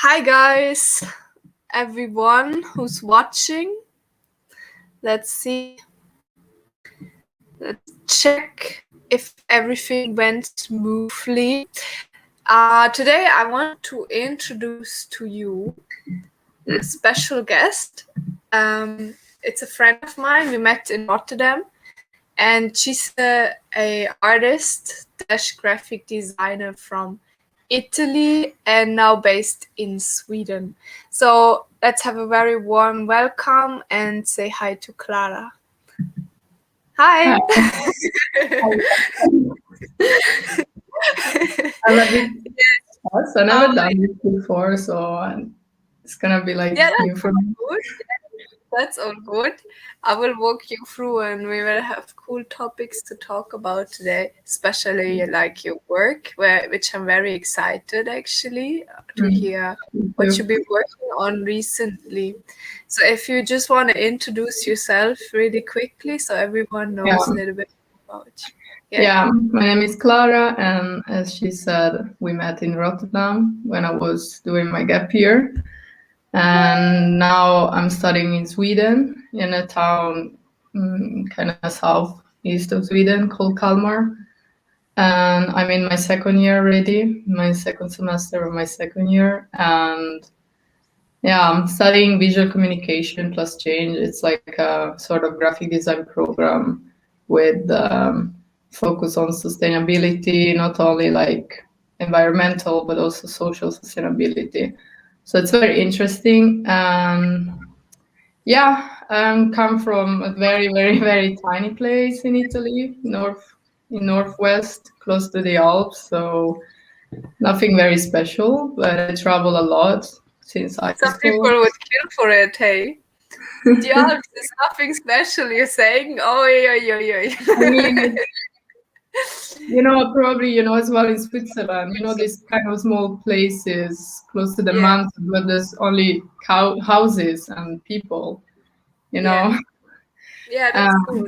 Hi guys, everyone who's watching. Let's see. Let's check if everything went smoothly. Today I want to introduce to you a special guest. It's a friend of mine. We met in Rotterdam, and she's a artist / graphic designer from Italy and now based in Sweden. So let's have a very warm welcome and say hi to Clara. Hi. I'm a bit stressed. I've never done this before, so it's gonna be like new for me. Good. That's all good. I will walk you through and we will have cool topics to talk about today, especially like your work, which I'm very excited actually to hear what you've been working on recently. So if you just want to introduce yourself really quickly so everyone knows a little bit about you. Yeah, my name is Clara, and as she said, we met in Rotterdam when I was doing my gap year. And now I'm studying in Sweden, in a town kind of southeast of Sweden called Kalmar. And I'm in my second year already, my second semester of my second year. And yeah, I'm studying visual communication plus change. It's like a sort of graphic design program with focus on sustainability, not only like environmental, but also social sustainability. So it's very interesting. Yeah, I come from a very, very, very tiny place in Italy, northwest, close to the Alps. So nothing very special, but I travel a lot since high school. Some people would kill for it, hey? The Alps is nothing special, you're saying? Oh, yeah. I mean, probably, as well in Switzerland, these kind of small places close to the mountains, but there's only houses and people, Yeah, that's cool.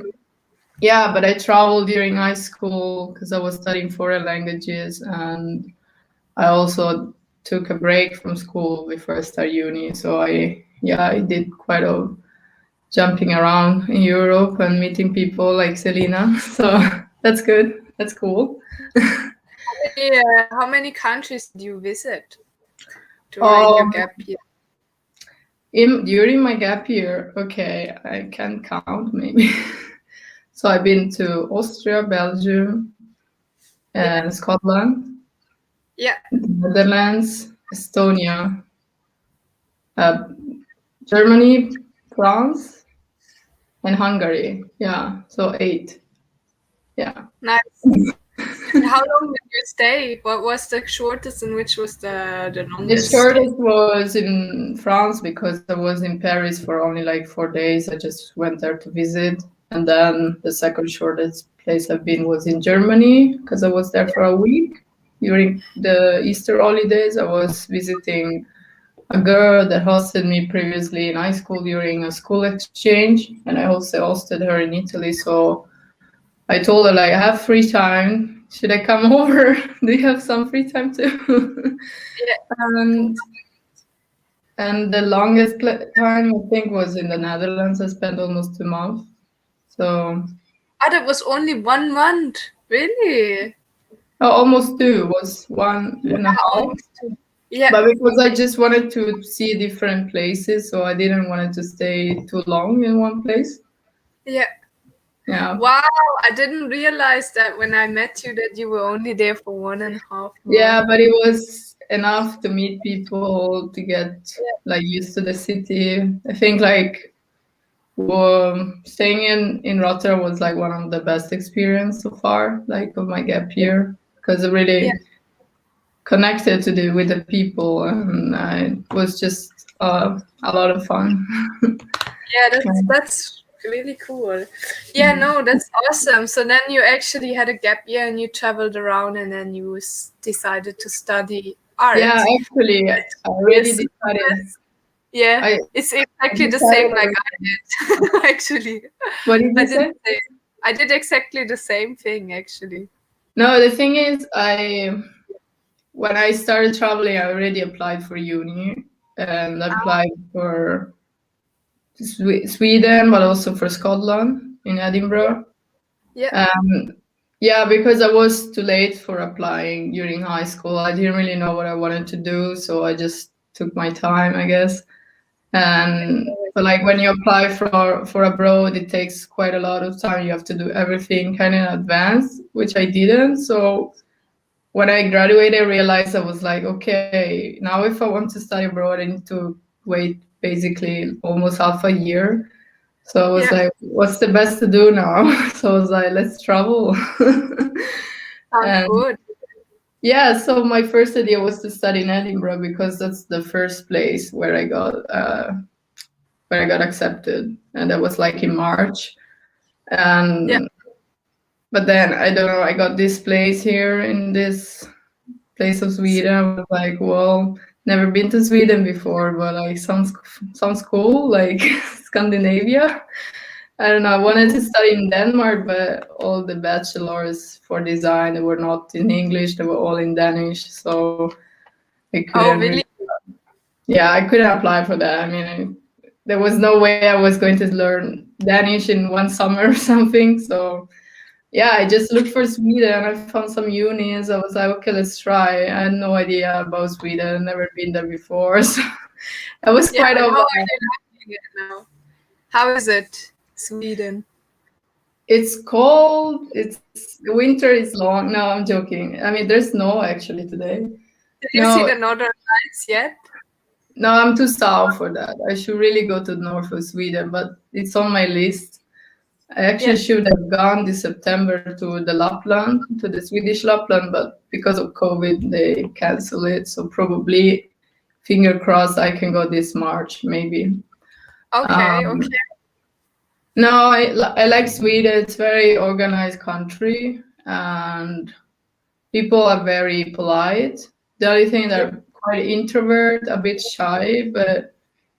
Yeah, but I traveled during high school because I was studying foreign languages, and I also took a break from school before I started uni. So I did quite a jumping around in Europe and meeting people like Selena. So that's good. That's cool. How many countries did you visit during your gap year? During my gap year, okay, I can count maybe. So I've been to Austria, Belgium, and Scotland. Yeah. Netherlands, Estonia, Germany, France, and Hungary. Yeah, so 8. Yeah. Nice. And how long did you stay? What was the shortest and which was the longest? The shortest was in France because I was in Paris for only like 4 days. I just went there to visit. And then the second shortest place I've been was in Germany because I was there for a week. During the Easter holidays, I was visiting a girl that hosted me previously in high school during a school exchange. And I also hosted her in Italy. So I told her, like, I have free time. Should I come over? Do you have some free time too? And the longest time, I think, was in the Netherlands. I spent almost 2 months. So. That was only 1 month. Really? Oh, almost 2. Was 1.5. Yeah. But because I just wanted to see different places, so I didn't want to stay too long in one place. Yeah. Yeah. Wow, I didn't realize that when I met you that you were only there for 1.5 months. Yeah, but it was enough to meet people, to get like used to the city. I think like staying in Rotterdam was like one of the best experience so far, like of my gap year, because it really connected with the people, and it was just a lot of fun. Yeah, that's really cool. Yeah, no, that's awesome. So then you actually had a gap year and you traveled around and then you decided to study art. Yeah, actually, I already decided. Yeah, it's exactly the same like I did, actually. What did you say? I did exactly the same thing, actually. No, the thing is, when I started traveling, I already applied for uni and applied for Sweden, but also for Scotland in Edinburgh. Yeah. Yeah, because I was too late for applying during high school. I didn't really know what I wanted to do, so I just took my time, I guess. And but like when you apply for abroad, it takes quite a lot of time. You have to do everything kind of in advance, which I didn't. So when I graduated, I realized I was like, okay, now if I want to study abroad, I need to wait basically almost half a year. So I was Yeah. like, what's the best to do now? So I was like, let's travel. Sounds And good. yeah, so my first idea was to study in Edinburgh because that's the first place where I got accepted, and that was like in March. Yeah. And but then I don't know, I got this place here in this place of Sweden. I was like, well, never been to Sweden before, but like sounds cool, like Scandinavia. I don't know. I wanted to study in Denmark, but all the bachelors for design, they were not in English; they were all in Danish. So I Oh, couldn't really, really? yeah, I couldn't apply for that. I mean, there was no way I was going to learn Danish in one summer or something. So yeah, I just looked for Sweden. I found some unis. I was like, okay, let's try. I had no idea about Sweden. Never been there before, so I was Yeah. quite And over. how are you liking it now? How is it, Sweden? It's cold. It's the winter is long. No, I'm joking. I mean, there's snow actually today. Did you see No, the Northern Lights yet? no, I'm too south for that. I should really go to north of Sweden, but it's on my list. I actually Yeah. should have gone this September to the Lapland, to the Swedish Lapland, but because of COVID, they canceled it. So probably, finger crossed, I can go this March, maybe. Okay. Um, Okay. no, I like Sweden. It's a very organized country, and people are very polite. The only thing Yeah. they're quite introvert, a bit shy, but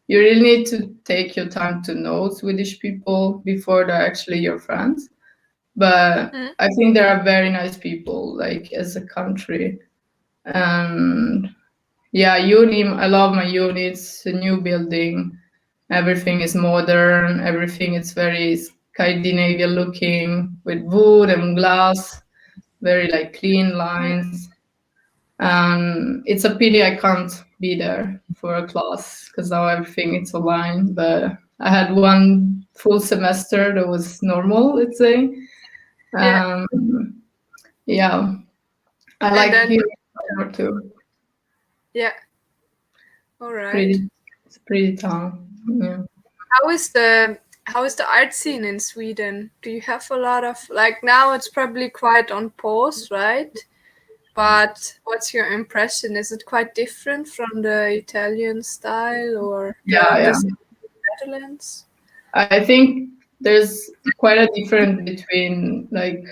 you really need to take your time to know Swedish people before they're actually your friends. But Mm. I think they are very nice people, like as a country. And yeah, uni, I love my uni. It's a new building. Everything is modern. Everything is very Scandinavian looking with wood and glass, very like clean lines. It's a pity I can't be there for a class because now everything is online. But I had one full semester that was normal, let's say. Yeah. Um, yeah, I And like then, here summer too. yeah. All It's right. pretty town. Yeah. How is the art scene in Sweden? Do you have a lot of like now it's probably quite on pause, right? But what's your impression? Is it quite different from the Italian style or Yeah, yeah. the Netherlands? I think there's quite a difference between like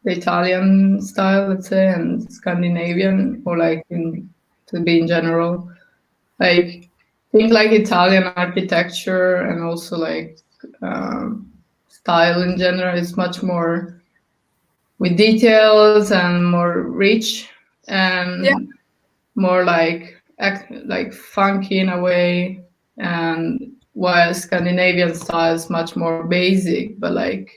the Italian style, let's say, and Scandinavian, or like in to be in general. Like think like Italian architecture and also like style in general is much more with details and more rich Yeah, and more like like funky in a way. And while Scandinavian style is much more basic, but like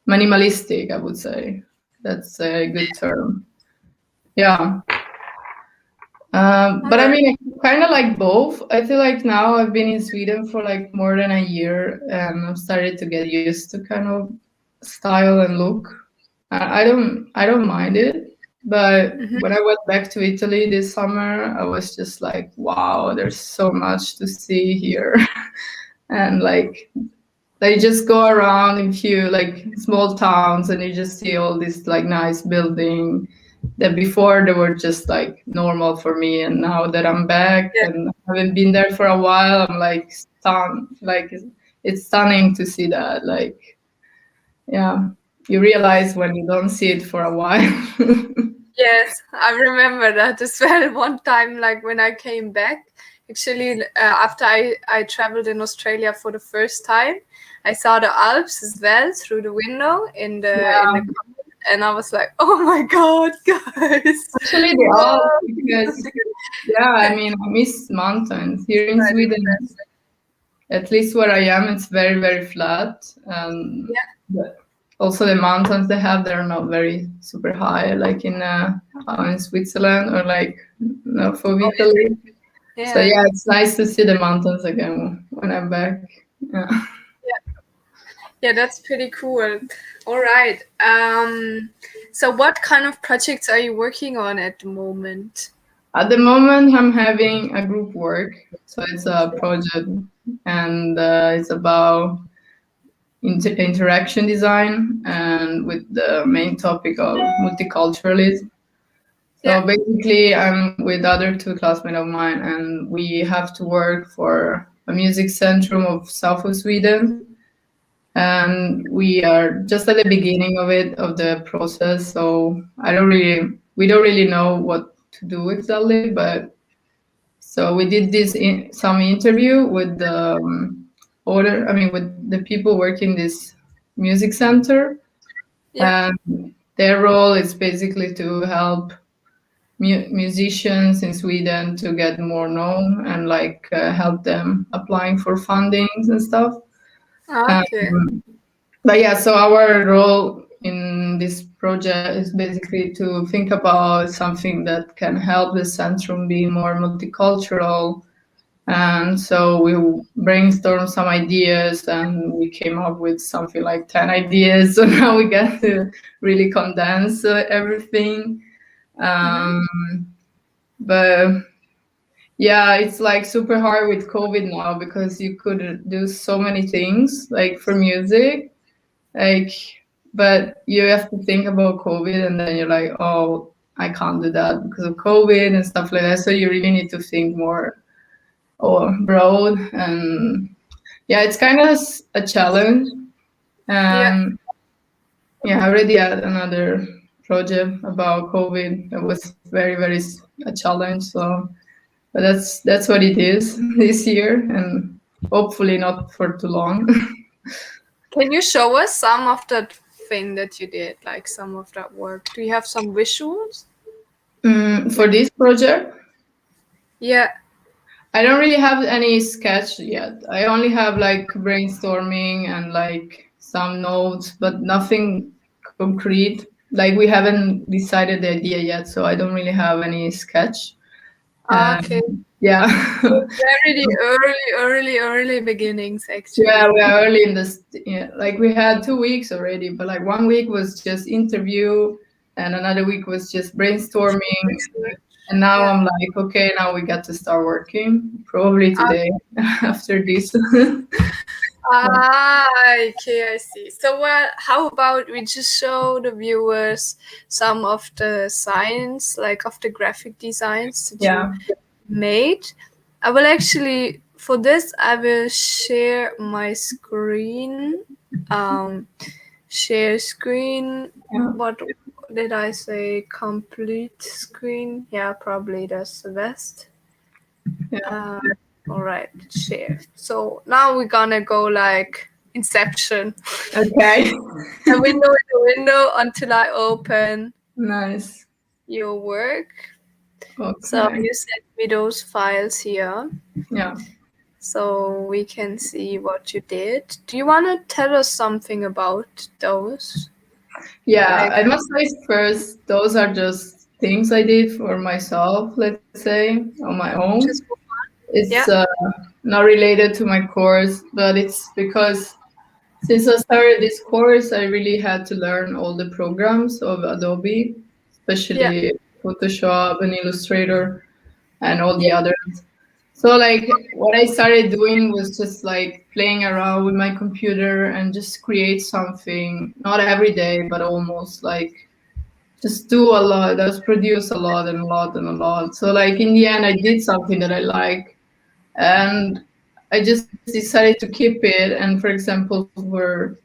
minimalistic, I would say. That's a good term. Yeah. all But I right. mean, I kind of like both. I feel like now I've been in Sweden for like more than a year, and I've started to get used to kind of style and look. I don't mind it. But Mhm. when I went back to Italy this summer, I was just like, wow, there's so much to see here, and like they just go around in few like small towns, and you just see all this like nice building that before they were just like normal for me. And now that I'm back Yeah. and haven't been there for a while, I'm like stunned. Like it's stunning to see that. Like yeah, you realize when you don't see it for a while. Yes, I remember that as well. One time, like when I came back, actually, after I traveled in Australia for the first time, I saw the Alps as well through the window in the Yeah, car. and I was like, oh my god, guys. Actually, the Alps, Whoa. because yeah, I mean, I miss mountains here in Right, Sweden. impressive. At least where I am, it's very, very flat. Yeah. But also the mountains they have, they're not very super high, like in Switzerland or like north of Oh, Italy. So yeah. yeah, it's nice to see the mountains again when I'm back. Yeah. Yeah. Yeah, that's pretty cool. All right. So what kind of projects are you working on at the moment? At the moment, I'm having a group work, so it's a project, and it's about interaction design, and with the main topic of multiculturalism. Yeah. So basically, I'm with other two classmates of mine, and we have to work for a music centrum of south of Sweden. And we are just at the beginning of it, of the process. So we don't really know what to do exactly. But so we did some interview with the with the people working this music center, Yeah. and their role is basically to help musicians in Sweden to get more known and like help them applying for fundings and stuff. Okay. Um, but yeah, so our role in this project is basically to think about something that can help the centrum be more multicultural. And so we brainstormed some ideas and we came up with something like 10 ideas. So now we get to really condense everything. Mm-hmm. Um, but yeah, it's like super hard with COVID now because you could do so many things like for music, like, but you have to think about COVID and then you're like, oh, I can't do that because of COVID and stuff like that. So you really need to think more or broad, and yeah, it's kind of a challenge. Yeah. And yeah, I already had another project about COVID that was a challenge. So, but that's what it is this year, and hopefully not for too long. Can you show us some of that thing that you did, like some of that work? Do you have some visuals? For this project, Yeah. I don't really have any sketch yet. I only have like brainstorming and like some notes, but nothing concrete. Like we haven't decided the idea yet, so I don't really have any sketch. Okay. Yeah. Very the early beginnings, Yeah, actually. we are early in this. Yeah, like we had 2 weeks already, but like one week was just interview, and another week was just brainstorming. And now Yeah. I'm like, okay, now we got to start working. Probably today after this. Ah, okay, I see. So, well, how about we just show the viewers some of the signs, like of the graphic designs that you Yeah. made? I will actually, for this, I will share my screen. Um, share screen. Yeah. What did I say? Complete screen? Yeah, probably that's the best. Yeah. Uh, all right, share. So now we're gonna go like Inception. Okay. A window in the window until I open Nice. your work. So Okay. you sent me those files here Yeah. so we can see what you did. Do you want to tell us something about those? Yeah. Like I must say first, those are just things I did for myself, let's say, on my own. just for fun? It's Yeah, not related to my course, but it's because since I started this course, I really had to learn all the programs of Adobe, yeah, especially Photoshop and Illustrator and all the yeah. others. So like what I started doing was just like playing around with my computer and just create something, not every day, but almost like just do a lot, just produce a lot and a lot and a lot. So like in the end I did something that I like, and I just decided to keep it. And for example, for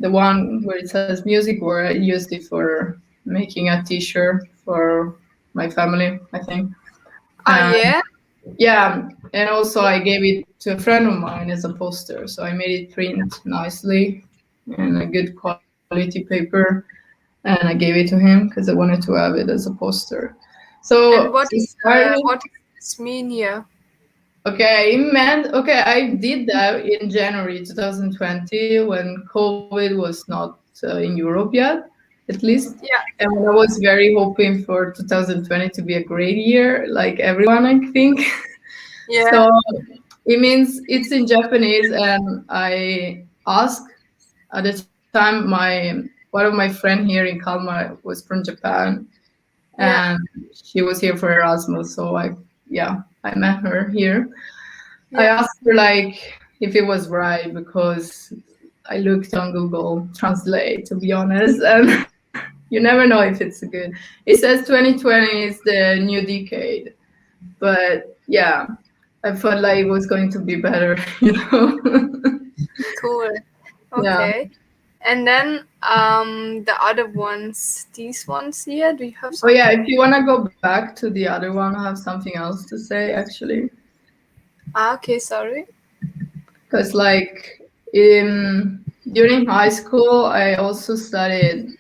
the one where it says music where I used it for making a t-shirt for my family, I think. Ah, Uh, yeah. yeah, and also I gave it to a friend of mine as a poster. So I made it print nicely and a good quality paper. and I gave it to him because I wanted to have it as a poster. And So what it is started. what does this mean here? Okay, it meant okay. I did that in January 2020 when COVID was not in Europe yet, at least, Yeah, and I was very hoping for 2020 to be a great year, like everyone, I think. yeah, So it means it's in Japanese, and I asked at the time one of my friend here in Kalmar was from Japan, yeah, and she was here for Erasmus. So I met her here. I yeah. asked her like if it was right because I looked on Google Translate to be honest, and you never know if it's good. It says 2020 is the new decade, but yeah, I felt like it was going to be better, you know. Cool. Yeah. Okay. And then the other ones, these ones here, do you have Oh yeah, something? if you want to go back to the other one, I have something else to say actually, Ah, okay, sorry. because like in during high school, I also studied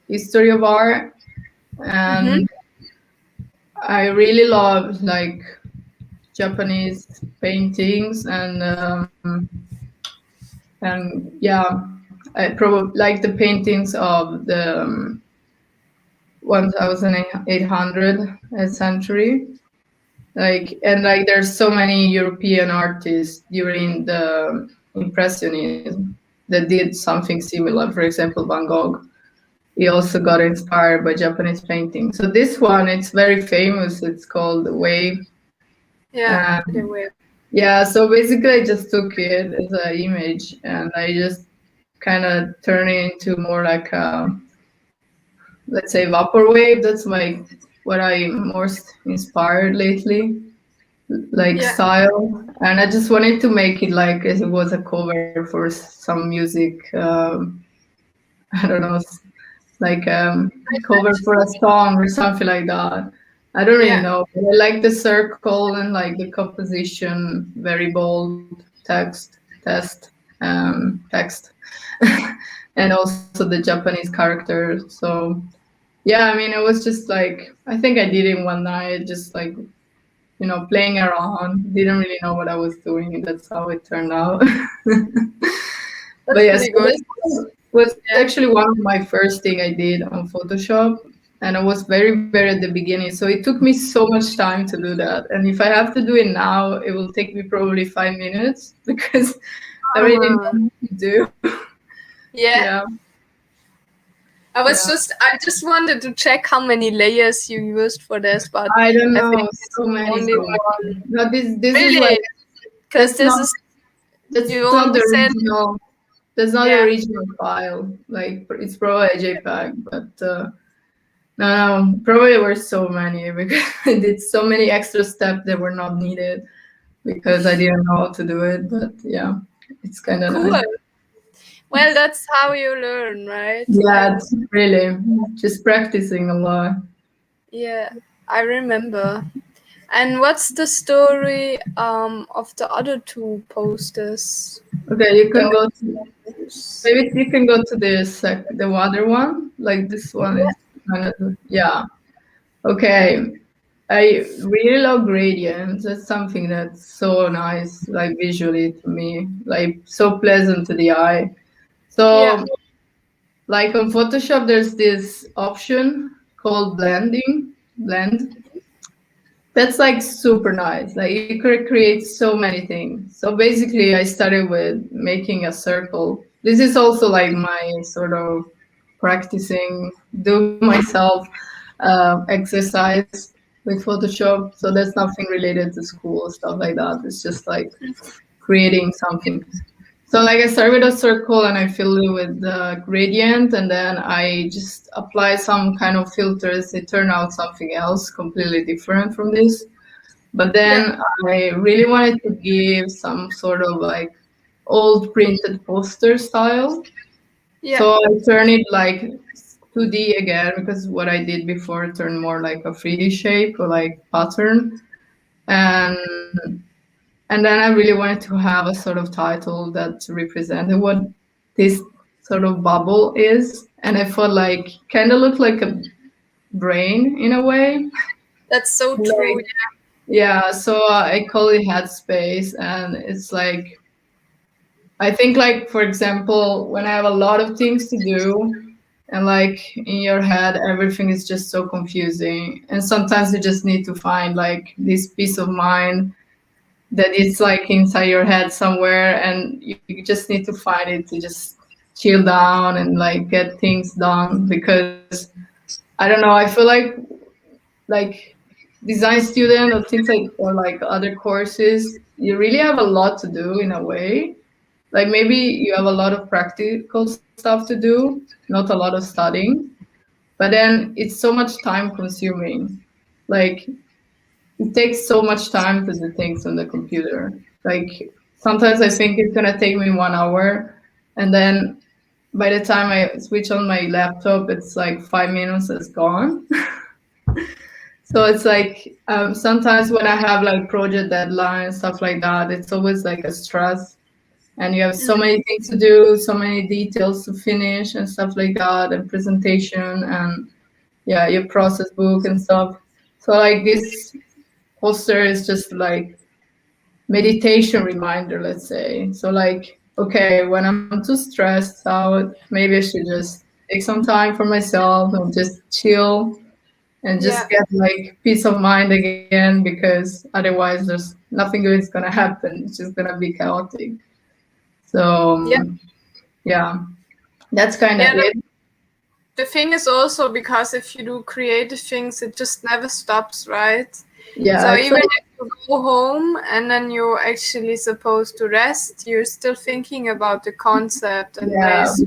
history of art, Mm-hmm. and I really love like Japanese paintings and yeah, I probably like the paintings of the 1800 century. Like and like there's so many European artists during the Impressionism that did something similar. For example, Van Gogh. He also got inspired by Japanese painting. So this one, it's very famous. It's called Wave. Yeah, the way. Yeah, so basically I just took it as an image and I just kind of turned it into more like a, let's say, vaporwave. That's my what I'm most inspired lately, like Yeah, style. And I just wanted to make it like as it was a cover for some music. I don't know, like I cover bet. for a song or something like that. I don't really Yeah, know. But I like the circle and like the composition, very bold text, and also the Japanese character. So yeah, I mean, it was just like I think I did it one night, just like playing around. Didn't really know what I was doing. That's how it turned out. But that's yes, pretty good. this was Yeah. actually one of my first thing I did on Photoshop, and I was very at the beginning. So it took me so much time to do that. And if I have to do it now, it will take me probably 5 minutes because I really Uh-huh. know what to do. Yeah. Yeah, yeah. I just wanted to check how many layers you used for this, but I don't I think know, it's so many, only so one. many. No, this is like Really? Because that's this not is, that's you not the only said, original. That's not the yeah. original file. Like it's probably a JPEG, but no, probably there were so many because I did so many extra steps that were not needed because I didn't know how to do it. But yeah, it's kind of Cool. nice. Well, that's how you learn, right? Yeah, And it's really just practicing a lot. yeah, I remember. And what's the story of the other two posters? Okay, you The can go to maybe you can go to the other one. Like this one is kind of yeah. Okay, I really love gradients. That's something that's so nice, like visually to me, like so pleasant to the eye. yeah, So, like on Photoshop, there's this option called blend. That's like super nice. Like you could create so many things. So basically, I started with making a circle. This is also like my sort of practicing, do myself exercise with Photoshop. So that's nothing related to school stuff like that. It's just like creating something. So like I start with a circle and I fill it with the gradient and then I just apply some kind of filters. They turn out something else completely different from this. But yeah, then I really wanted to give some sort of like old printed poster style. yeah, So I turn it like 2D again because what I did before turned more like a 3D shape or like pattern. And and then I really wanted to have a sort of title that represented what this sort of bubble is. and I felt like kind of looked like a brain in a way. That's so true. Like, yeah, so I call it headspace, and it's like I think like for example, when I have a lot of things to do, and like in your head everything is just so confusing, and sometimes you just need to find like this peace of mind that it's like inside your head somewhere, and you just need to find it to just chill down and like get things done. Because I don't know, I feel like design student or things like, or like other courses, you really have a lot to do in a way. Like maybe you have a lot of practical stuff to do, not a lot of studying, but then it's so much time consuming. Like it takes so much time to do things on the computer. Like sometimes I think it's gonna take me 1 hour, and then by the time I switch on my laptop, it's like 5 minutes is gone. So it's like sometimes when I have like project deadlines, stuff like that, it's always like a stress, and you have so many things to do, so many details to finish and stuff like that, and presentation, and yeah, your process book and stuff. So like this poster is just like meditation reminder, let's say. So like, okay, when I'm too stressed out, maybe I should just take some time for myself and just chill and Yeah. just get like peace of mind again, because otherwise there's nothing good is gonna happen. It's just gonna be chaotic. So Yeah. yeah, that's kind of Yeah. it. The thing is also because if you do creative things, it just never stops, right? Yeah, So it's even like if you go home and then you're actually supposed to rest, you're still thinking about the concept and yeah, ways.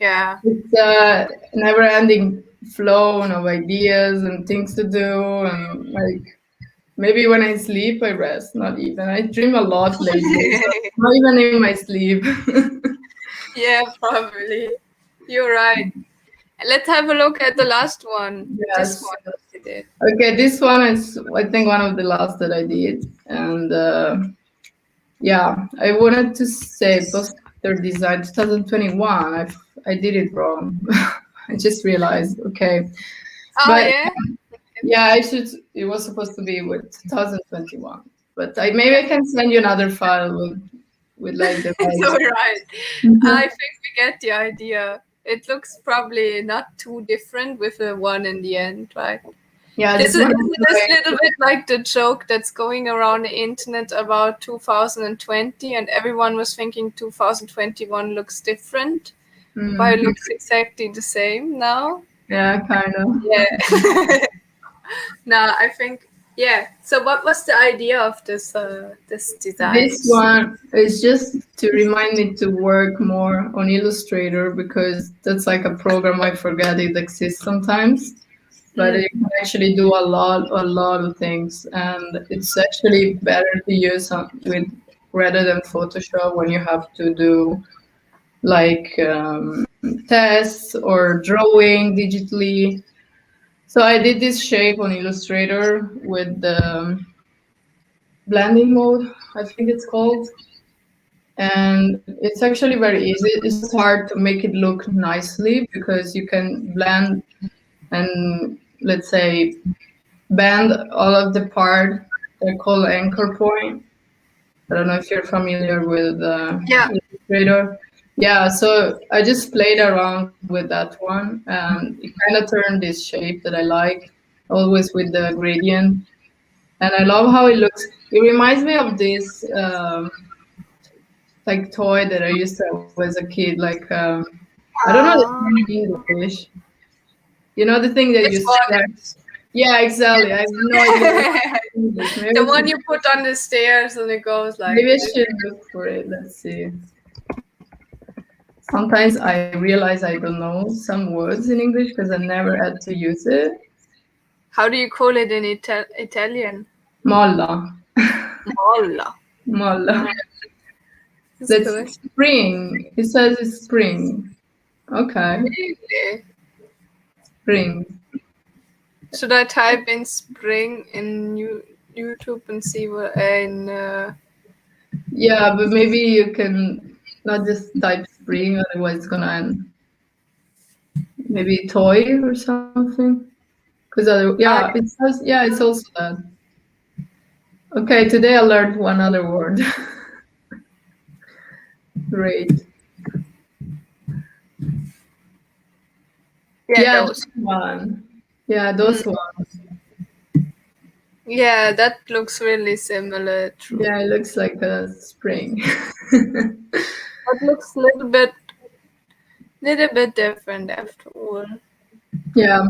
Yeah. it's a never-ending flow of ideas and things to do, and like maybe when I sleep, I rest. Not even. I dream a lot lately, so not even in my sleep. Yeah, probably. You're right. Let's have a look at the last one. This Yes. one we did. Okay, this one is I think one of the last that I did, and yeah, I wanted to say poster design 2021. I did it wrong. I just realized. Okay, Oh but yeah. yeah, I should. It was supposed to be with 2021, but I maybe Yeah. I can send you another file with like the So right. right. I think we get the idea. It looks probably not too different with the one in the end, right? Yeah, This this is one is this like little bit like the joke that's going around the internet about 2020, and everyone was thinking 2021 looks different, but it mm, looks exactly the same now. yeah, kind of. Yeah. Now I think yeah. So what was the idea of this This designs? one is just to remind me to work more on Illustrator, because that's like a program I forget it exists sometimes. But Mm. you can actually do a lot of things, and it's actually better to use with rather than Photoshop when you have to do like tests or drawing digitally. So I did this shape on Illustrator with the blending mode, I think it's called. And it's actually very easy. It's just hard to make it look nicely, because you can blend and let's say bend all of the part they're called anchor point. I don't know if you're familiar with Yeah. Illustrator. Yeah, so I just played around with that one, and it kind of turned this shape that I like, always with the gradient. And I love how it looks. It reminds me of this like toy that I used to have as a kid. Like I don't know the Uh, term in English. You know the thing that you this one. stretch. Yeah, exactly. I have no idea what English. The one you put on the stairs and it goes like Maybe I this. should look for it. Let's see. Sometimes I realize I don't know some words in English because I never had to use it. How do you call it in Italian? Molla. Molla. Molla. No, it's That's good. spring. It says it's spring. Okay. Really? Spring. Should I type in spring in YouTube and see what in Yeah, but maybe you can not just type spring, otherwise it's gonna end. maybe toy or something. Because Uh, yeah, it's also that. Okay, today I learned one other word. Great. yeah, Yeah, those. this one. Yeah, Mm. those ones. Yeah, that looks really similar. True. Yeah, it looks like a spring. That looks little bit different after all. Yeah.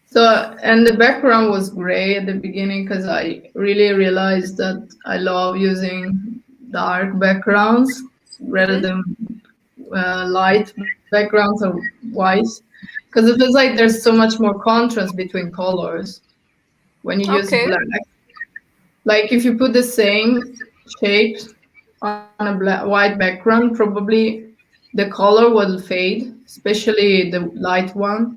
So, and the background was gray at the beginning because I really realized that I love using dark backgrounds rather Hmm. than light backgrounds or white. Because it feels like there's so much more contrast between colors when you use Okay. black. Like if you put the same shape on a white background, probably the color will fade, especially the light one.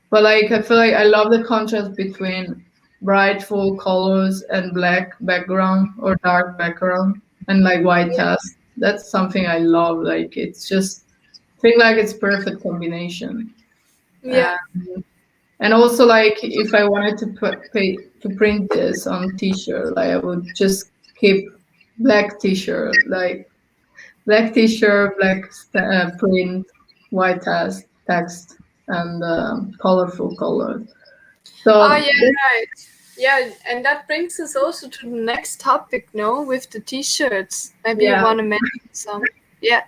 But like I feel like I love the contrast between bright full colors and black background or dark background and like white text. That's something I love. Like it's just I think like it's perfect combination. Yeah. And also like if I wanted to to print this on t-shirt, like I would just keep black t-shirt, like black t-shirt, black print, white text, and colorful colors. Oh So yeah, right. Yeah, and that brings us also to the next topic, no? With the t-shirts. Maybe you yeah, want to mention some. Yeah.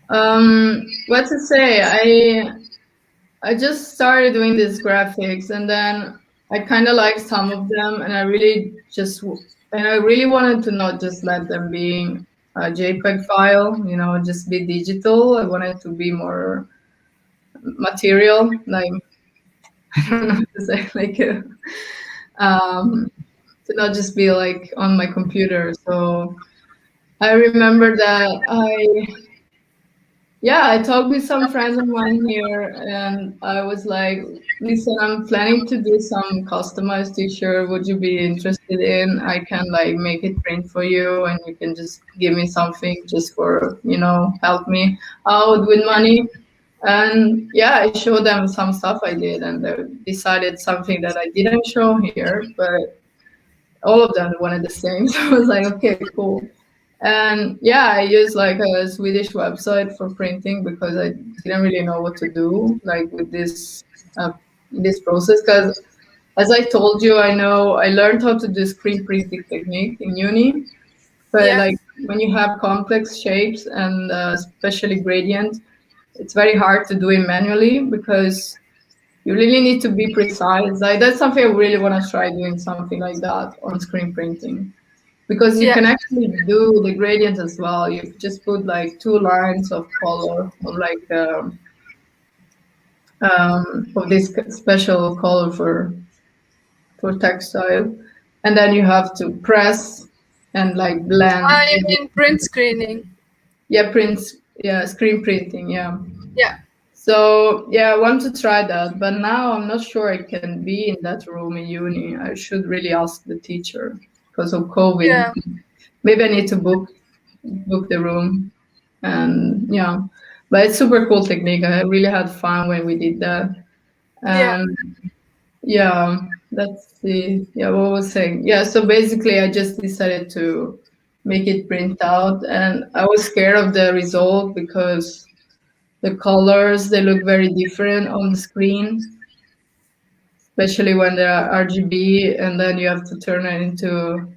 what to say? I just started doing these graphics, and then I kind of liked some of them, and I really wanted to not just let them being a JPEG file, just be digital. I wanted to be more material, like I don't know how to say, like um, to not just be like on my computer. So I remember that I talked with some friends of mine here, and I was like, listen, I'm planning to do some customized t-shirt. Would you be interested in? I can like make it print for you, and you can just give me something just for, help me out with money. And yeah, I showed them some stuff I did, and they decided something that I didn't show here, but all of them wanted the same. So I was like, okay, cool. And yeah, I used like a Swedish website for printing because I didn't really know what to do like with uh, this process. Because as I told you, I learned how to do screen printing technique in uni, but Yeah. like when you have complex shapes and especially gradient, it's very hard to do it manually because you really need to be precise. Like that's something I really want to try doing something like that on screen printing because you Yeah. can actually do the gradient as well. You just put like two lines of color or like of this special color for textile, and then you have to press and like blend. Ah, you mean print screening? Yeah, prints. Yeah, screen printing. Yeah. Yeah. So yeah, I want to try that, but now I'm not sure I can be in that room in uni. I should really ask the teacher because of COVID. Yeah. Maybe I need to book the room, and yeah, but it's super cool technique. I really had fun when we did that. Yeah. And yeah, what was I saying? Yeah, so basically I just decided to make it print out, and I was scared of the result because the colors they look very different on the screen, especially when they are RGB, and then you have to turn it into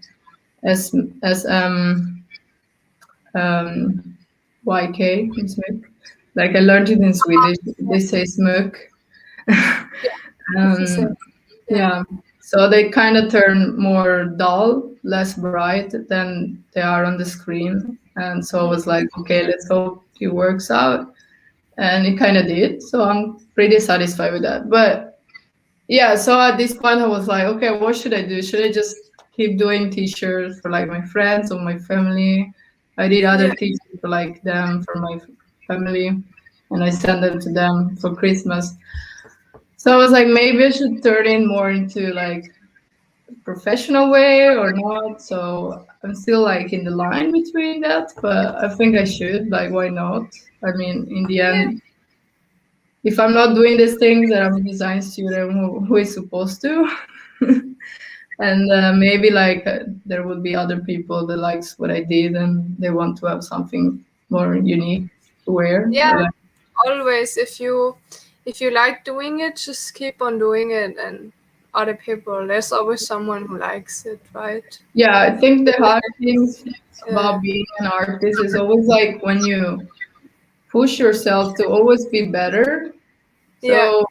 S SM um, YK, like I learned it in Swedish. They say smök. Yeah. It's the same. um, Yeah. yeah, so they kind of turn more dull, less bright than they are on the screen. And so I was like, okay, let's hope it works out. And it kind of did. So I'm pretty satisfied with that. But yeah, so at this point, I was like, okay, what should I do? Should I just keep doing t-shirts for like my friends or my family? I did other Yeah. t-shirts for like them, for my family, and I sent them to them for Christmas. So I was like, maybe I should turn it more into like professional way or not. So I'm still like in the line between that, but I think I should. Like, why not? I mean, in the Yeah. end, if I'm not doing these things, then I'm a design student who is supposed to. And maybe like there would be other people that likes what I did and they want to have something more unique to wear. Yeah, But, always. If you like doing it, just keep on doing it, and other people, there's always someone who likes it, right? yeah, I think the hard things Yeah, about being an artist is always like when you push yourself to always be better. yeah, So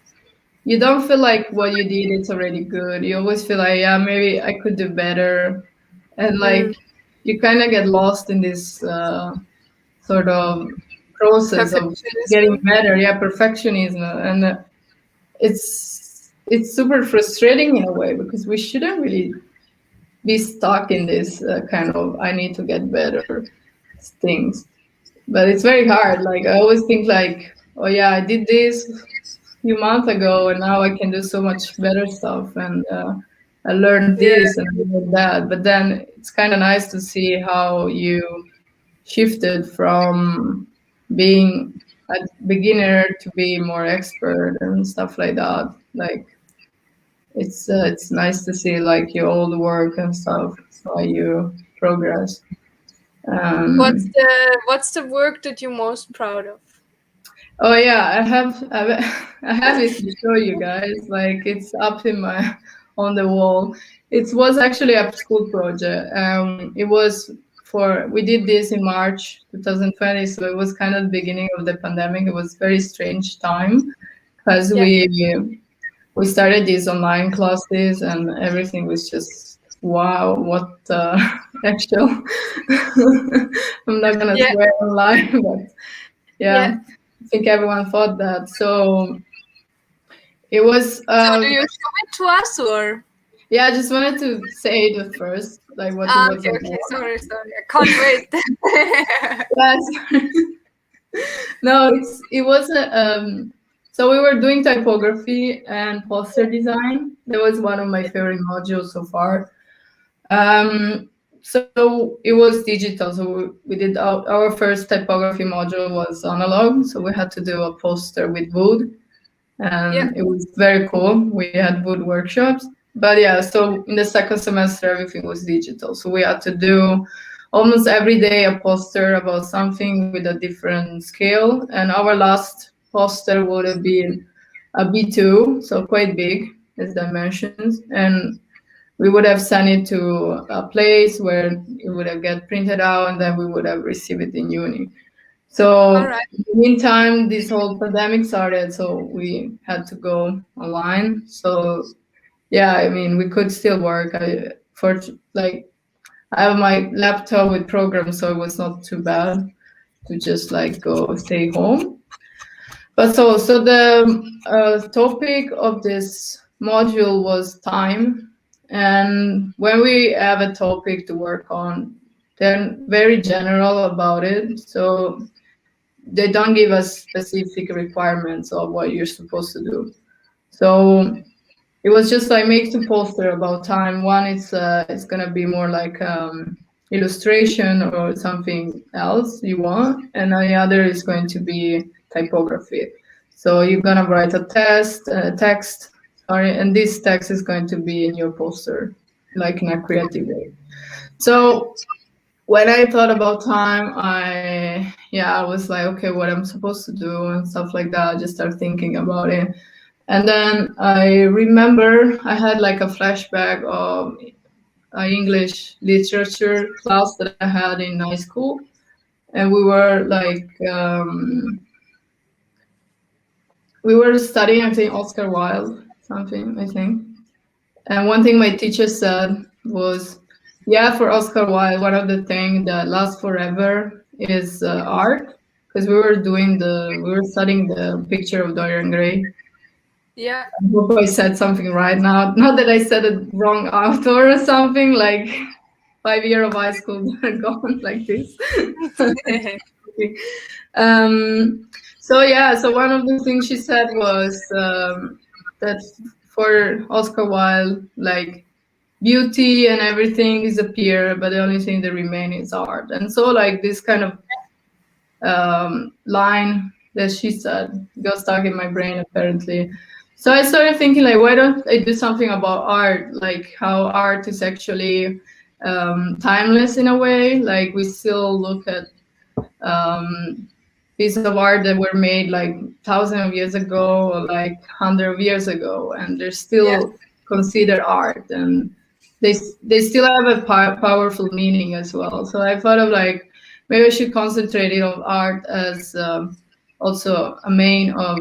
you don't feel like what you did is already good. You always feel like, yeah, maybe I could do better. And mm. like you kind of get lost in this sort of process of getting Perfectionism. better. Yeah, perfectionism. And it's super frustrating in a way because we shouldn't really be stuck in this kind of I need to get better things. But it's very hard. Like I always think like, oh yeah, I did this few months ago and now I can do so much better stuff and I learned Yeah, this and I learned that. But then it's kind of nice to see how you shifted from being a beginner to be more expert and stuff like that. Like it's nice to see like your old work and stuff, how you progress. what's Um, the work that you're most proud of? oh yeah, I have it to show you guys. Like it's up in my on the wall. It was actually a school project. It was for we did this in March 2020, so it was kind of the beginning of the pandemic. It was very strange time because Yeah. we started these online classes and everything was just wow, what actual. I'm not gonna Yeah, swear online, but yeah, yeah. I think everone thought that. So it was So do you show it to us, or? yeah, I just wanted to say it first, like what it Ah, was okay, okay. about. Sorry. I can't wait. Yes. No, it was a, so we were doing typography and poster design. That was one of my favorite modules so far. So it was digital. So we did our first typography module was analog. So we had to do a poster with wood, Yeah. and it was very cool. We had wood workshops. But yeah, so in the second semester, everything was digital. So we had to do almost every day a poster about something with a different scale. And our last poster would have been a B2, so quite big as dimensions. And we would have sent it to a place where it would have get printed out and then we would have received it in uni. All So right. in the meantime, this whole pandemic started, so we had to go online. So yeah, I mean, we could still work. Like I have my laptop with programs, so it was not too bad to just like go stay home. But so the topic of this module was time, and when we have a topic to work on, they're very general about it. So they don't give us specific requirements of what you're supposed to do. So it was just like make the poster about time. One is it's gonna be more like illustration or something else you want, and the other is going to be typography. So you're gonna write a text, sorry, and this text is going to be in your poster, like in a creative way. So when I thought about time, I was like, okay, what I'm supposed to do and stuff like that. I just start thinking about it. And then I remember I had like a flashback of an English literature class that I had in high school. And we were studying, I think, Oscar Wilde, something, I think. And one thing my teacher said was, yeah, for Oscar Wilde, one of the things that lasts forever is art. Because we were studying the picture of Dorian Gray. Yeah. I hope I said something right now. Not that I said it wrong author or something, like 5 years of high school gone like this. um, so yeah, so one of the things she said was that for Oscar Wilde, like beauty and everything disappear, but the only thing that remains is art. And so like this kind of line that she said got stuck in my brain apparently. So I started thinking like, why don't I do something about art, like how art is actually timeless in a way. Like we still look at um, pieces of art that were made like thousands of years ago or like hundred of years ago, and they're Yeah. still considered art, and they still have a powerful meaning as well. So I thought of like maybe I should concentrate it on art as also a main of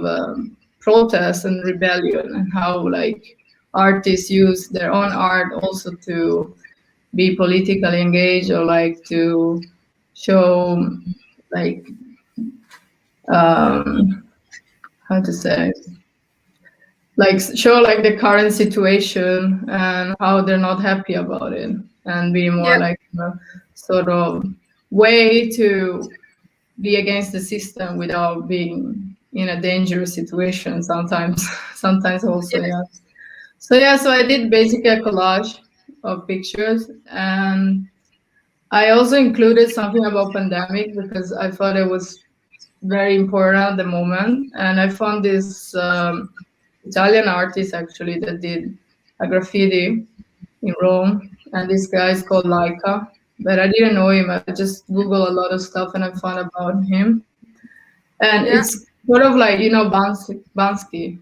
protest and rebellion, and how like artists use their own art also to be politically engaged or like to show like um how to say, like show like the current situation and how they're not happy about it, and be more Yeah. like a sort of way to be against the system without being in a dangerous situation sometimes. Sometimes also, Yes. yeah. So yeah, so I did basically a collage of pictures, and I also included something about pandemic because I thought it was very important at the moment. And I found this Italian artist actually that did a graffiti in Rome, and this guy is called Laika. But I didn't know him. I just Googled a lot of stuff and I found about him. And Yeah. it's sort of like, you know, Bansky, Fancy.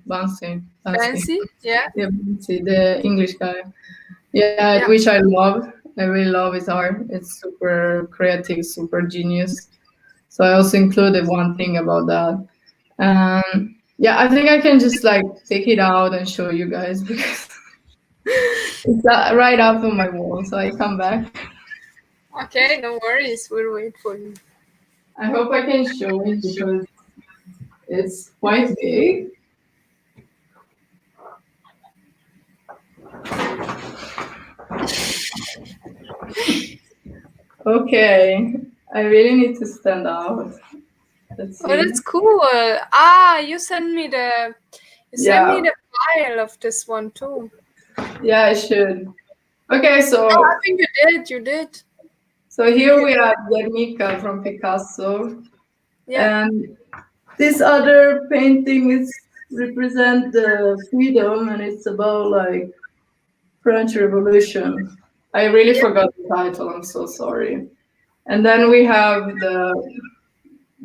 Yeah. yeah, Bansky, the English guy. Yeah, Yeah. which I love. I really love his art. It's super creative, super genius. So I also included one thing about that. Yeah, I think I can just like take it out and show you guys because it's right up on my wall. So I come back. Okay, no worries. We'll wait for you. I hope I can show it because it's quite big. Okay, I really need to stand out. Let's Oh, see. that's cool. Ah, you sent me Yeah, the file of this one too. yeah, I should. Okay, Oh, I think you did. You did. so I think here you we did. have Guernica from Picasso, Yeah. and this other painting is represent the freedom, and it's about like French Revolution. I really Yeah. forgot the title. I'm so sorry. And then we have the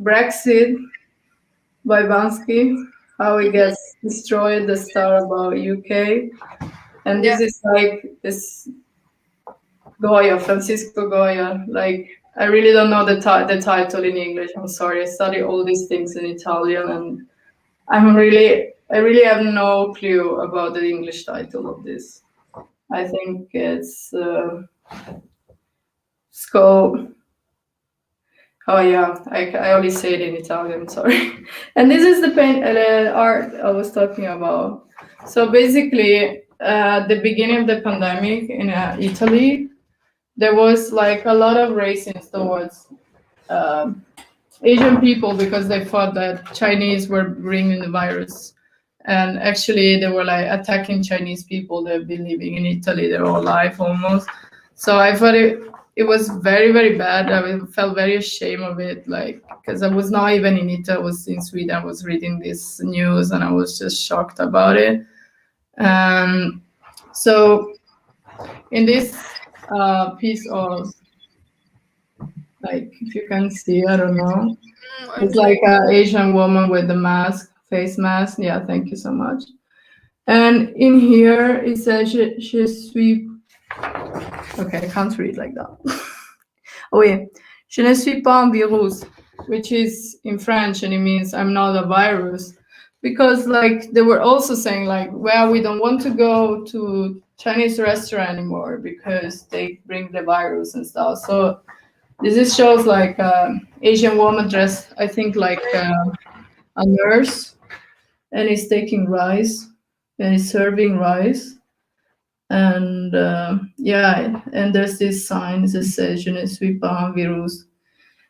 Brexit by Bansky, how it Hmm. gets destroyed, the star about UK. And Yeah. this is like this Goya, Francisco Goya. Like I really don't know the title in English. I'm sorry. I study all these things in Italian, and I really have no clue about the English title of this. I think it's Sco. Oh yeah, I only say it in Italian. Sorry. And this is the art I was talking about. So basically, the beginning of the pandemic in Italy, there was like a lot of racism towards um Asian people because they thought that Chinese were bringing the virus. And actually, they were like attacking Chinese people that have been living in Italy their whole life almost. So I thought it was very, very bad. I felt very ashamed of it, like, because I was not even in Italy, I was in Sweden. I was reading this news and I was just shocked about it. Um, so, in this piece of, like, if you can see, I don't know, it's like Okay. an Asian woman with the mask, face mask. Yeah, thank you so much. And in here it says, je suis. Okay, I can't read like that. Oh, yeah. Je ne suis pas un virus, which is in French and it means I'm not a virus. Because, like, they were also saying, like, well, we don't want to go to Chinese restaurant anymore because they bring the virus and stuff. So this is shows like Asian woman dressed, I think, like a nurse, and is taking rice and is serving rice. And yeah, and there's this sign that says "Je ne suis pas un virus."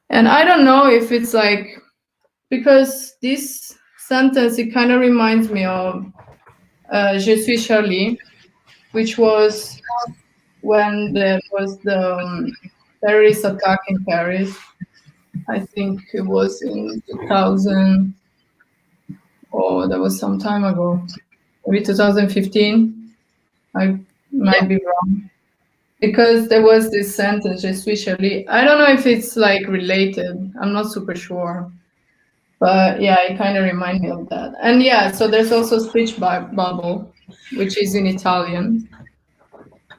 And I don't know if it's like because this sentence it kind of reminds me of "Je suis Charlie," which was when there was the terrorist attack in Paris. I think it was in 2000. Oh, that was some time ago. Maybe 2015. I Yeah. might be wrong. Because there was this sentence, je suis Charlie. I don't know if it's like related. I'm not super sure. But yeah, it kind of reminds me of that. And yeah, so there's also speech bubble, which is in Italian.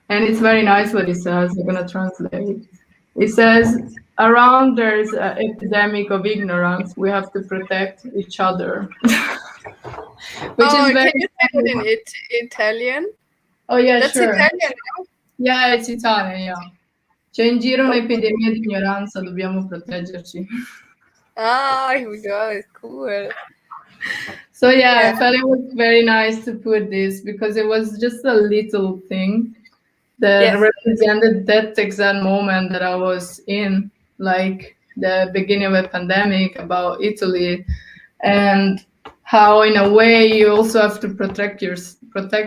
And it's very nice what it says. I'm going to translate. It says, around there's an epidemic of ignorance. We have to protect each other. Which is Oh, very can you say it in Italian? Oh, yeah, That's sure. Italian, no? Yeah, it's Italian, yeah. C'è in giro Oh. un'epidemia di ignoranza, dobbiamo proteggerci. Ah, here we go. It's cool. So yeah, Yeah. I felt it was very nice to put this because it was just a little thing that Yeah. represented that exact moment that I was in, like the beginning of a pandemic about Italy, and how in a way you also have to protect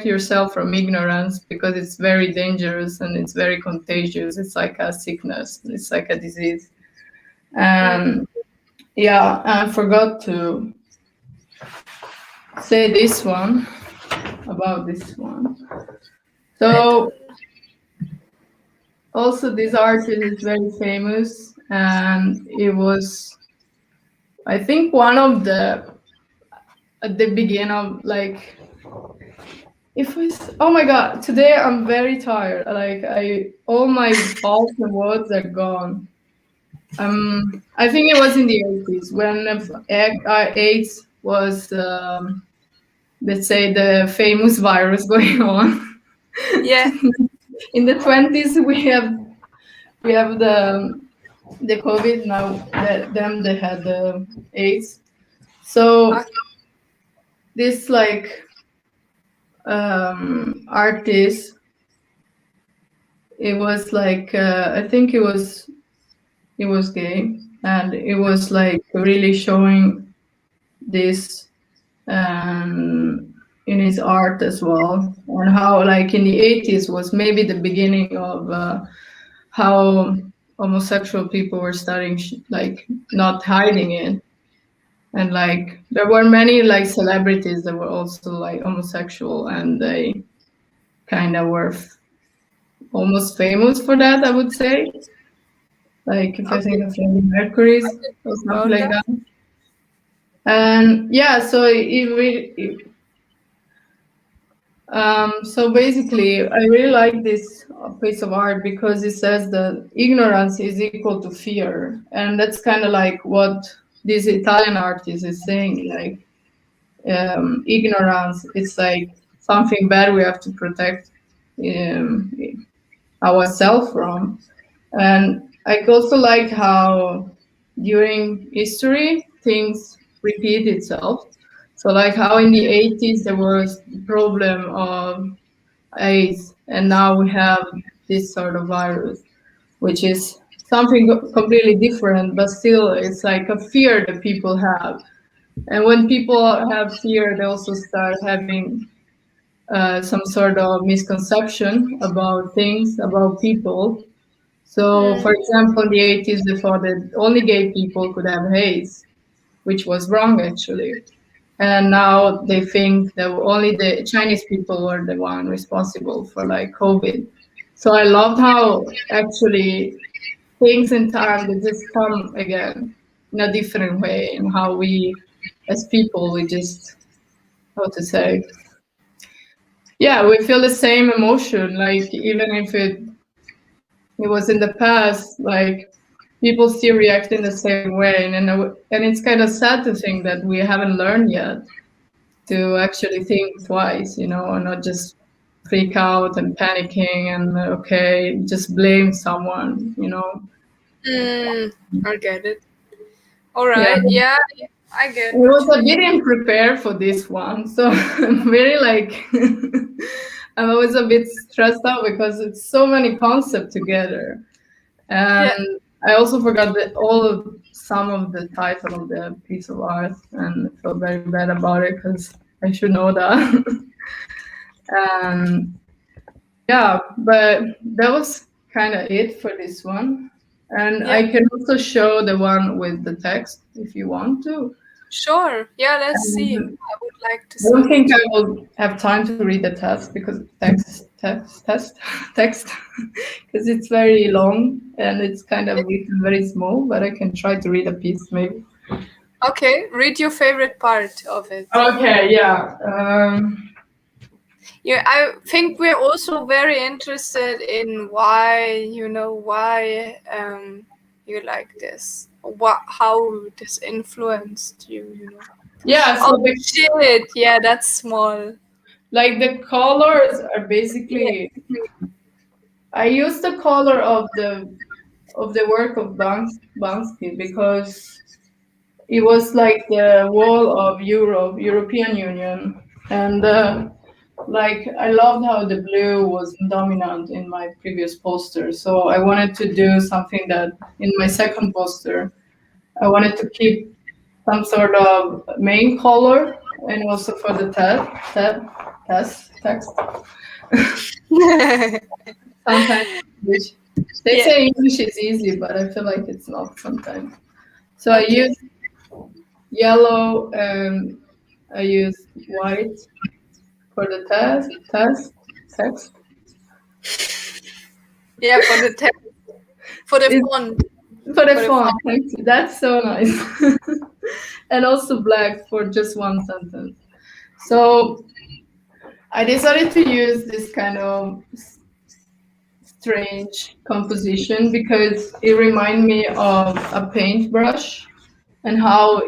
yourself from ignorance because it's very dangerous and it's very contagious. It's like a sickness, it's like a disease. And yeah, I forgot to say this one about this one. So also this artist is very famous, and it was, I think, one of the at the beginning of like, if it's, oh my god, today I'm very tired. Like I all my thoughts and words are gone. I think it was in the 80s when AIDS was, let's say, the famous virus going on. Yeah. In the 20s, we have the COVID. Now that them they had the AIDS. So this like artist, it was like I think it was gay, and it was like really showing this in his art as well, and how like in the 80s was maybe the beginning of how homosexual people were starting like not hiding it, and like there were many like celebrities that were also like homosexual, and they kind of were almost famous for that, I would say. Like if I Okay. think of Freddie Mercury's or something About like that. that. And yeah, so so basically, I really like this piece of art because it says that ignorance is equal to fear, and that's kind of like what this Italian artist is saying. Like ignorance, it's like something bad we have to protect um, ourselves from. And I also like how during history things repeat itself. So like how in the 80s there was the problem of AIDS, and now we have this sort of virus, which is something completely different, but still it's like a fear that people have. And when people have fear, they also start having some sort of misconception about things, about people. So, for example, in the 80s, they thought that only gay people could have AIDS, which was wrong actually. And now they think that only the Chinese people were the one responsible for like COVID. So I loved how actually things in time they just come again in a different way, and how we as people we just, how to say, yeah, we feel the same emotion, like even if it was in the past, like people still react in the same way, and it's kind of sad to think that we haven't learned yet to actually think twice, and not just freak out and panicking and okay, just blame someone. I get it. All Yeah, right. Yeah, I get I what was you a bit mean. unprepared for this one, so I'm very like I'm always a bit stressed out because it's so many concepts together. And Yeah. I also forgot some of the title of the piece of art, and I felt very bad about it because I should know that. And yeah, but that was kind of it for this one. And Yeah. I can also show the one with the text if you want to. Sure. Yeah, let's see. And I would like to I don't see think it. I will have time to read the text because text because it's very long and it's kind of written very small. But I can try to read a piece maybe. Okay, read your favorite part of it. Okay, yeah. Yeah, I think we're also very interested in why, you like this. How this influenced you. Yeah, so Oh shit, yeah, that's small. the colors are Yeah. basically I use the color of the work of Bansky because it was like the wall of European Union, and like I loved how the blue was dominant in my previous poster. So I wanted to do something that in my second poster I wanted to keep some sort of main color, and also for the text. Sometimes which they Yeah, say English is easy, but I feel like it's not sometimes. So I okay. use yellow and I use white for the text. Yeah, for the text, for the It's font, for the for the font. font. Thank you. That's so nice. And also black for just one sentence. So I decided to use this kind of strange composition because it reminded me of a paintbrush and how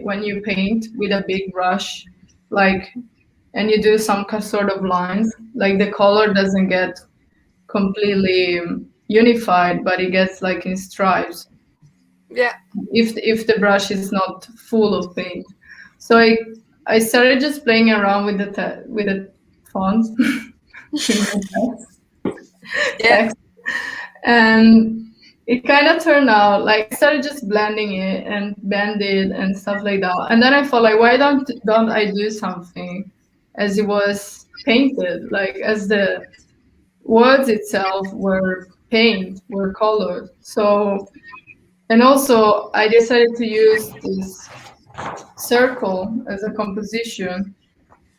when you paint with a big brush, like, and you do some sort of lines, like the color doesn't get completely unified, but it gets like in stripes Yeah, if the brush is not full of paint. So I started just playing around with with the fonts in my yeah, text, and it kind of turned out like I started just blending it and bend it and stuff like that. And then I thought like, why don't I do something as it was painted, like as the words itself were colored. So and also I decided to use this circle as a composition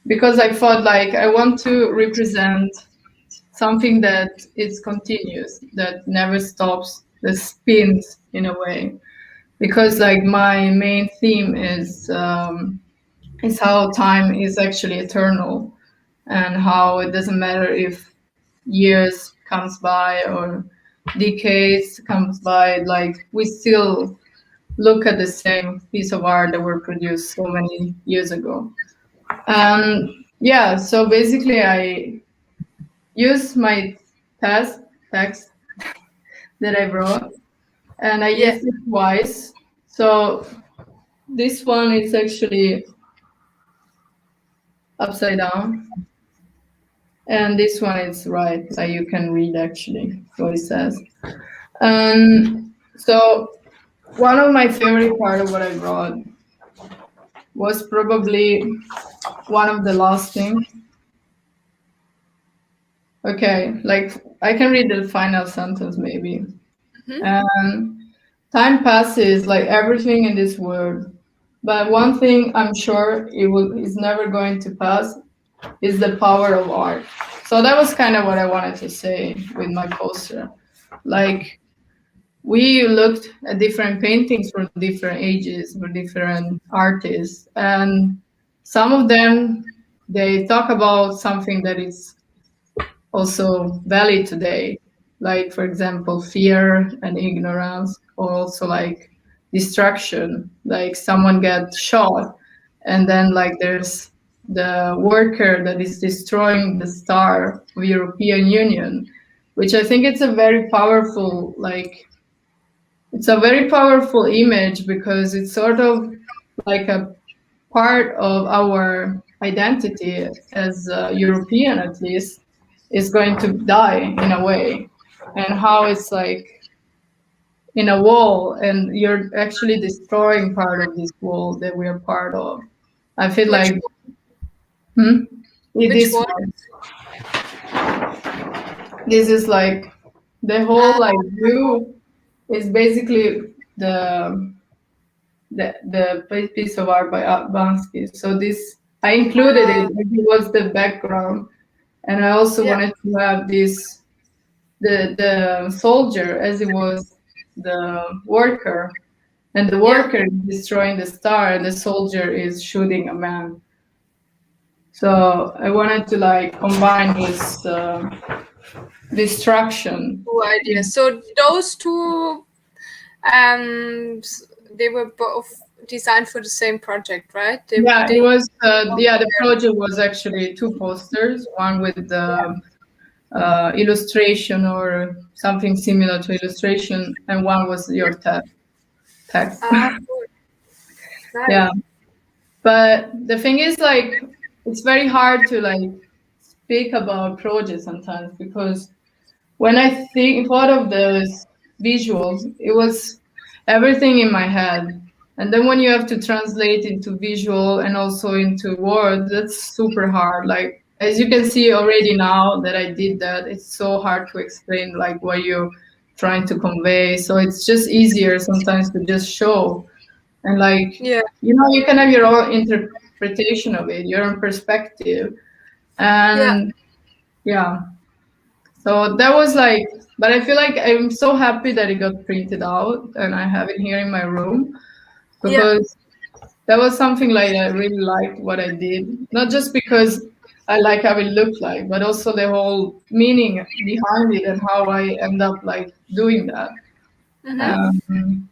because I thought like I want to represent something that is continuous, that never stops, that spins in a way. Because like my main theme is how time is actually eternal and how it doesn't matter if years comes by or decades comes by, like we still look at the same piece of art that were produced so many years ago. And yeah, so basically I use my test text that I wrote and I yeah, used it twice. So this one is actually upside down and this one is right, like you can read actually what it says. And so one of my favorite part of what I wrote was probably one of the last things. Okay, like I can read the final sentence maybe. hmm, And time passes like everything in this world. But one thing I'm sure is never going to pass is the power of art. So that was kind of what I wanted to say with my poster. Like we looked at different paintings from different ages, for different artists, and some of them they talk about something that is also valid today, like for example fear and ignorance, or also like destruction, like someone gets shot and then like there's the worker that is destroying the star of European Union, which I think it's a very powerful, like it's a very powerful image because it's sort of like a part of our identity as European, at least, is going to die in a way, and how it's like in a wall, and you're actually destroying part of this wall that we're part of. I feel which like hmm, it which is one? one. This is like the whole Uh, like view is basically the piece of art by Bansky. So this I included it. It was the background, and I also Yeah. wanted to have this the soldier as it was the worker, and the Yeah. worker is destroying the star, and the soldier is shooting a man. So I wanted to like combine this destruction. Cool idea. So those two, they were both designed for the same project, right? They Yeah, it didn't. was. Yeah, the project was actually two posters. One with the illustration or something similar to illustration, and one was your text. Cool. Yeah, Nice. but the thing is, like, it's very hard to like speak about projects sometimes because when I thought of those visuals, it was everything in my head. And then when you have to translate into visual and also into words, that's super hard. Like as you can see already now that I did that, it's so hard to explain like what you're trying to convey. So it's just easier sometimes to just show and like Yeah. you can have your own interpretation of it, your own perspective. Yeah. And yeah. So that was like, but I feel like I'm so happy that it got printed out and I have it here in my room Yeah. because that was something like I really liked what I did. Not just because I like how it looked like, but also the whole meaning behind it and how I end up like doing that. Mm-hmm. Um,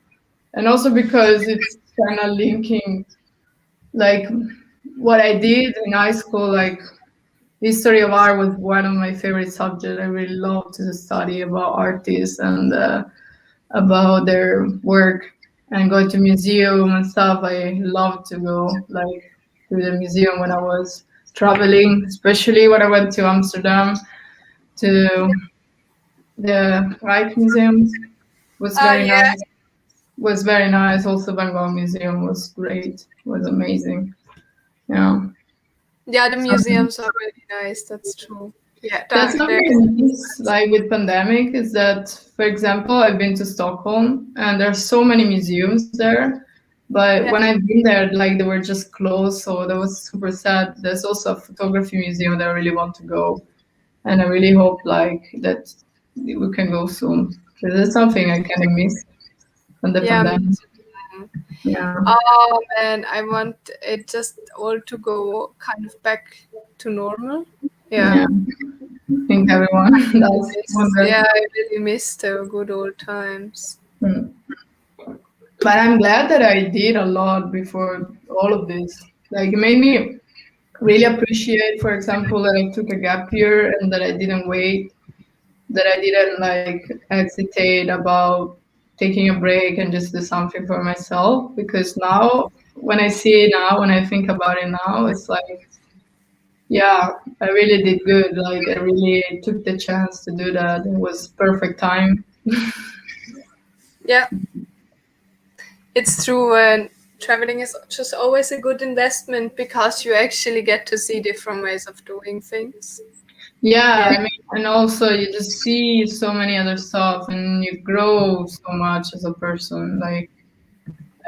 and also because it's kind of linking like what I did in high school, like history of art was one of my favorite subjects. I really loved to study about artists and about their work and go to museum and stuff. I loved to go like to the museum when I was traveling, especially when I went to Amsterdam to the Rijksmuseum. Museum. Was very Yeah. nice. Was very nice. Also, Van Gogh Museum was great. Was amazing. Yeah. Yeah. The So museums are really nice. That's true. Yeah. that's That, something there's. I miss, like with pandemic, is that, for example, I've been to Stockholm and there's so many museums there, but Yeah. when I've been there, like they were just closed, so that was super sad. There's also a photography museum that I really want to go, and I really hope like that we can go soon. Because that's something I kind of miss from the Yeah. Me pandemic. too. Yeah, Oh man, I want it just all to go kind of back to normal. Yeah. yeah. I think everyone does wonder. Yeah, I really miss the good old times. Hmm. But I'm glad that I did a lot before all of this. Like it made me really appreciate, for example, that I took a gap year and that I didn't wait, that I didn't like hesitate about taking a break and just do something for myself. Because now, when I see it now, when I think about it now, it's like, yeah, I really did good. Like I really took the chance to do that. It was perfect time. Yeah, it's true. And traveling is just always a good investment because you actually get to see different ways of doing things. Yeah, Yeah. I mean, and also you just see so many other stuff and you grow so much as a person. Like,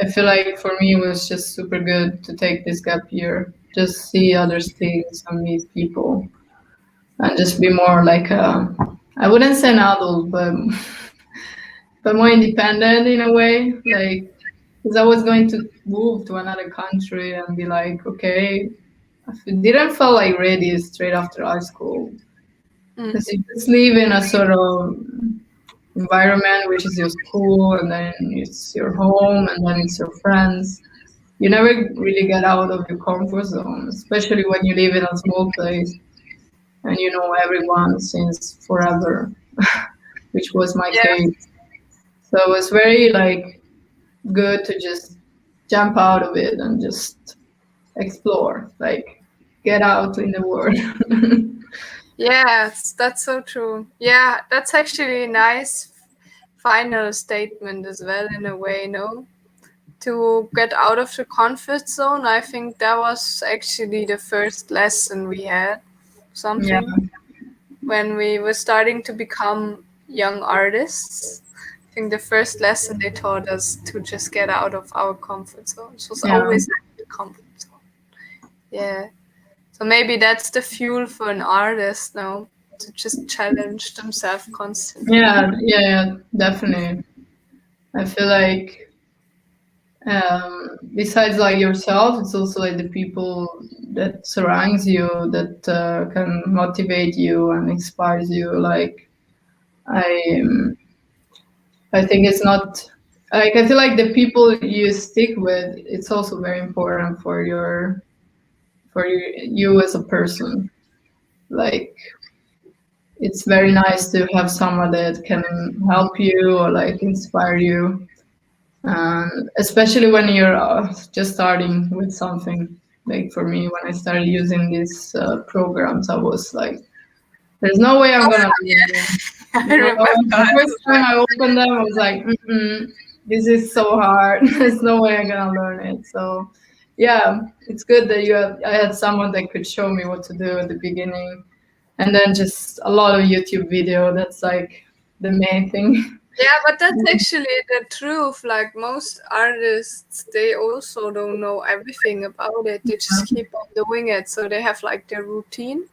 I feel like for me, it was just super good to take this gap year, just see other things and meet people and just be more like I wouldn't say an adult, but more independent in a way. Like, because I was going to move to another country and be like, okay, didn't feel like ready straight after high school Mm. because you just live in a sort of environment which is your school and then it's your home and then it's your friends. You never really get out of your comfort zone, especially when you live in a small place and you know everyone since forever, which was my Yeah. case. So it was very like good to just jump out of it and just explore, like get out in the world. Yes, that's so true. Yeah, that's actually a nice final statement as well, in a way, no? To get out of the comfort zone, I think that was actually the first lesson we had. Yeah, Something when we were starting to become young artists. think the first lesson they taught us to just get out of our comfort zone. So it's Yeah. always the comfort zone. Yeah. So maybe that's the fuel for an artist now, to just challenge themselves constantly. Yeah, definitely. I feel like besides like yourself, it's also like the people that surrounds you that can motivate you and inspires you. Like I, I think it's not like I feel like the people you stick with. It's also very important for you as a person. Like it's very nice to have someone that can help you or like inspire you, especially when you're just starting with something. Like for me, when I started using these programs, I was like, "There's no way I'm gonna learn them." I You know, remember the as first time I opened them, I was like, "This is so hard. There's no way I'm gonna learn it." So, yeah, it's good that I had someone that could show me what to do at the beginning, and then just a lot of YouTube video. That's like the main thing. Yeah, but that's actually the truth. Like most artists, they also don't know everything about it. They just keep on doing it. So they have like their routine.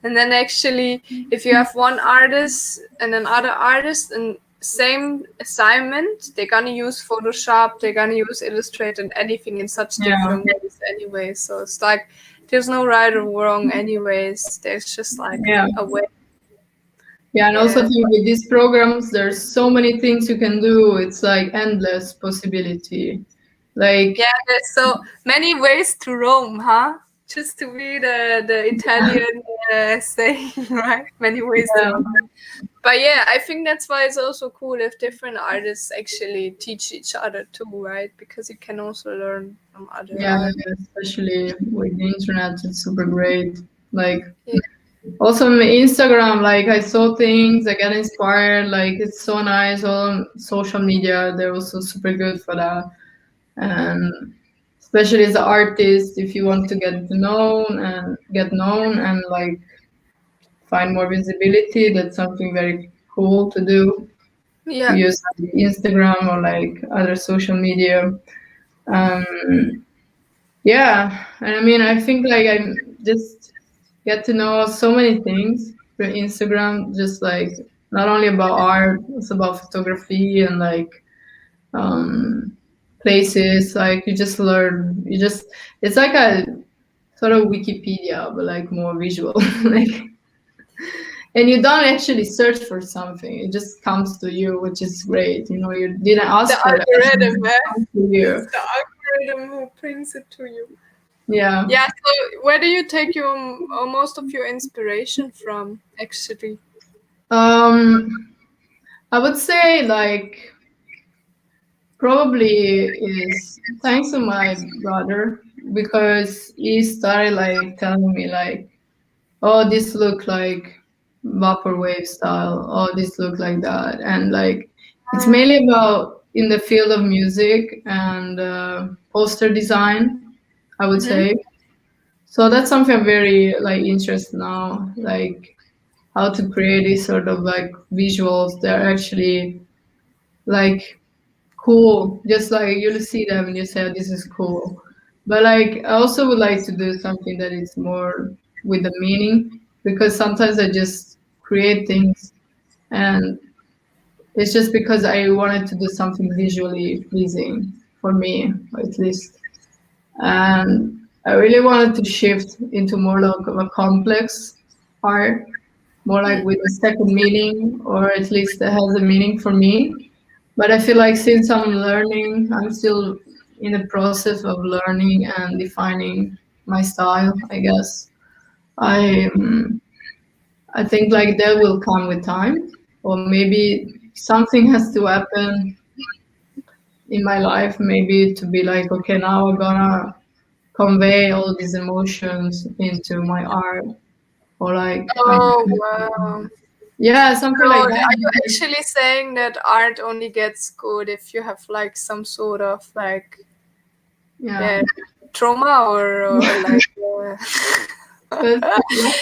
And then actually, if you have one artist and another artist and same assignment, they're gonna use Photoshop, they're gonna use Illustrator and anything in such Yeah. different ways anyway. So it's like there's no right or wrong anyways. There's just like Yeah. a way. Yeah, and also Yeah. think with these programs, there's so many things you can do. It's like endless possibility. Like, Yeah, there's so many ways to Rome, huh? Just to be the Italian saying, right? Many ways to yeah, Rome. But yeah, I think that's why it's also cool if different artists actually teach each other too, right? Because you can also learn from other yeah, art. especially with the internet, it's super great. Like, Yeah. also on Instagram, like I saw things, I get inspired. Like, it's so nice. All on social media, they're also super good for that. And especially as an artist, if you want to get known and like find more visibility, that's something very cool to do, to Yeah. use like Instagram or like other social media. Um, yeah, and I mean, I think like I just get to know so many things through Instagram, just like not only about art, it's about photography and like um, places. Like you just learn, it's like a sort of Wikipedia, but like more visual. Like, and you don't actually search for something; it just comes to you, which is great. You know, you didn't The ask for that; algorithm, it eh? comes to you. It's the algorithm who brings it to you. Yeah. Yeah, so where do you take your most of your inspiration from, actually? I would say like probably is thanks to my brother because he started like telling me like, oh, this look like vaporwave style, oh, this look like that, and like it's mainly about in the field of music and poster design, I would Mm-hmm. say. So that's something I'm very like interested now, like how to create these sort of like visuals that are actually like cool. Just like you'll see them and you say, oh, this is cool. But like I also would like to do something that is more with the meaning because sometimes I just create things and it's just because I wanted to do something visually pleasing for me, at least. And I really wanted to shift into more like of a complex art, more like with a second meaning, or at least that has a meaning for me. But I feel like since I'm still in the process of learning and defining my style, I guess. I I think like that will come with time, or maybe something has to happen in my life, maybe to be like, okay, now I'm gonna convey all these emotions into my art, or like, Oh, wow. yeah, something So, like are you that. actually saying that art only gets good if you have like some sort of like Yeah. trauma or like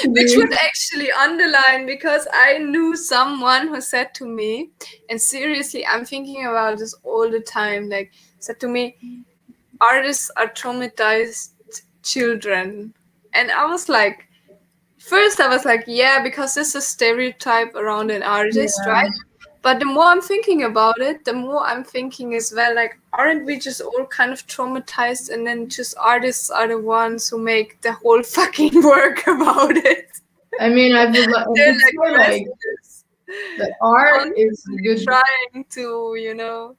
Which would actually underline, because I knew someone who said to me, and seriously, I'm thinking about this all the time, like, said to me, artists are traumatized children. And I was like, first I was like, yeah, because this is a stereotype around an artist, Yeah. right? But the more I'm thinking about it, the more I'm thinking as well, like, aren't we just all kind of traumatized, and then just artists are the ones who make the whole fucking work about it? I mean, I would They're could say like restless, the art is constantly good. trying to, you know.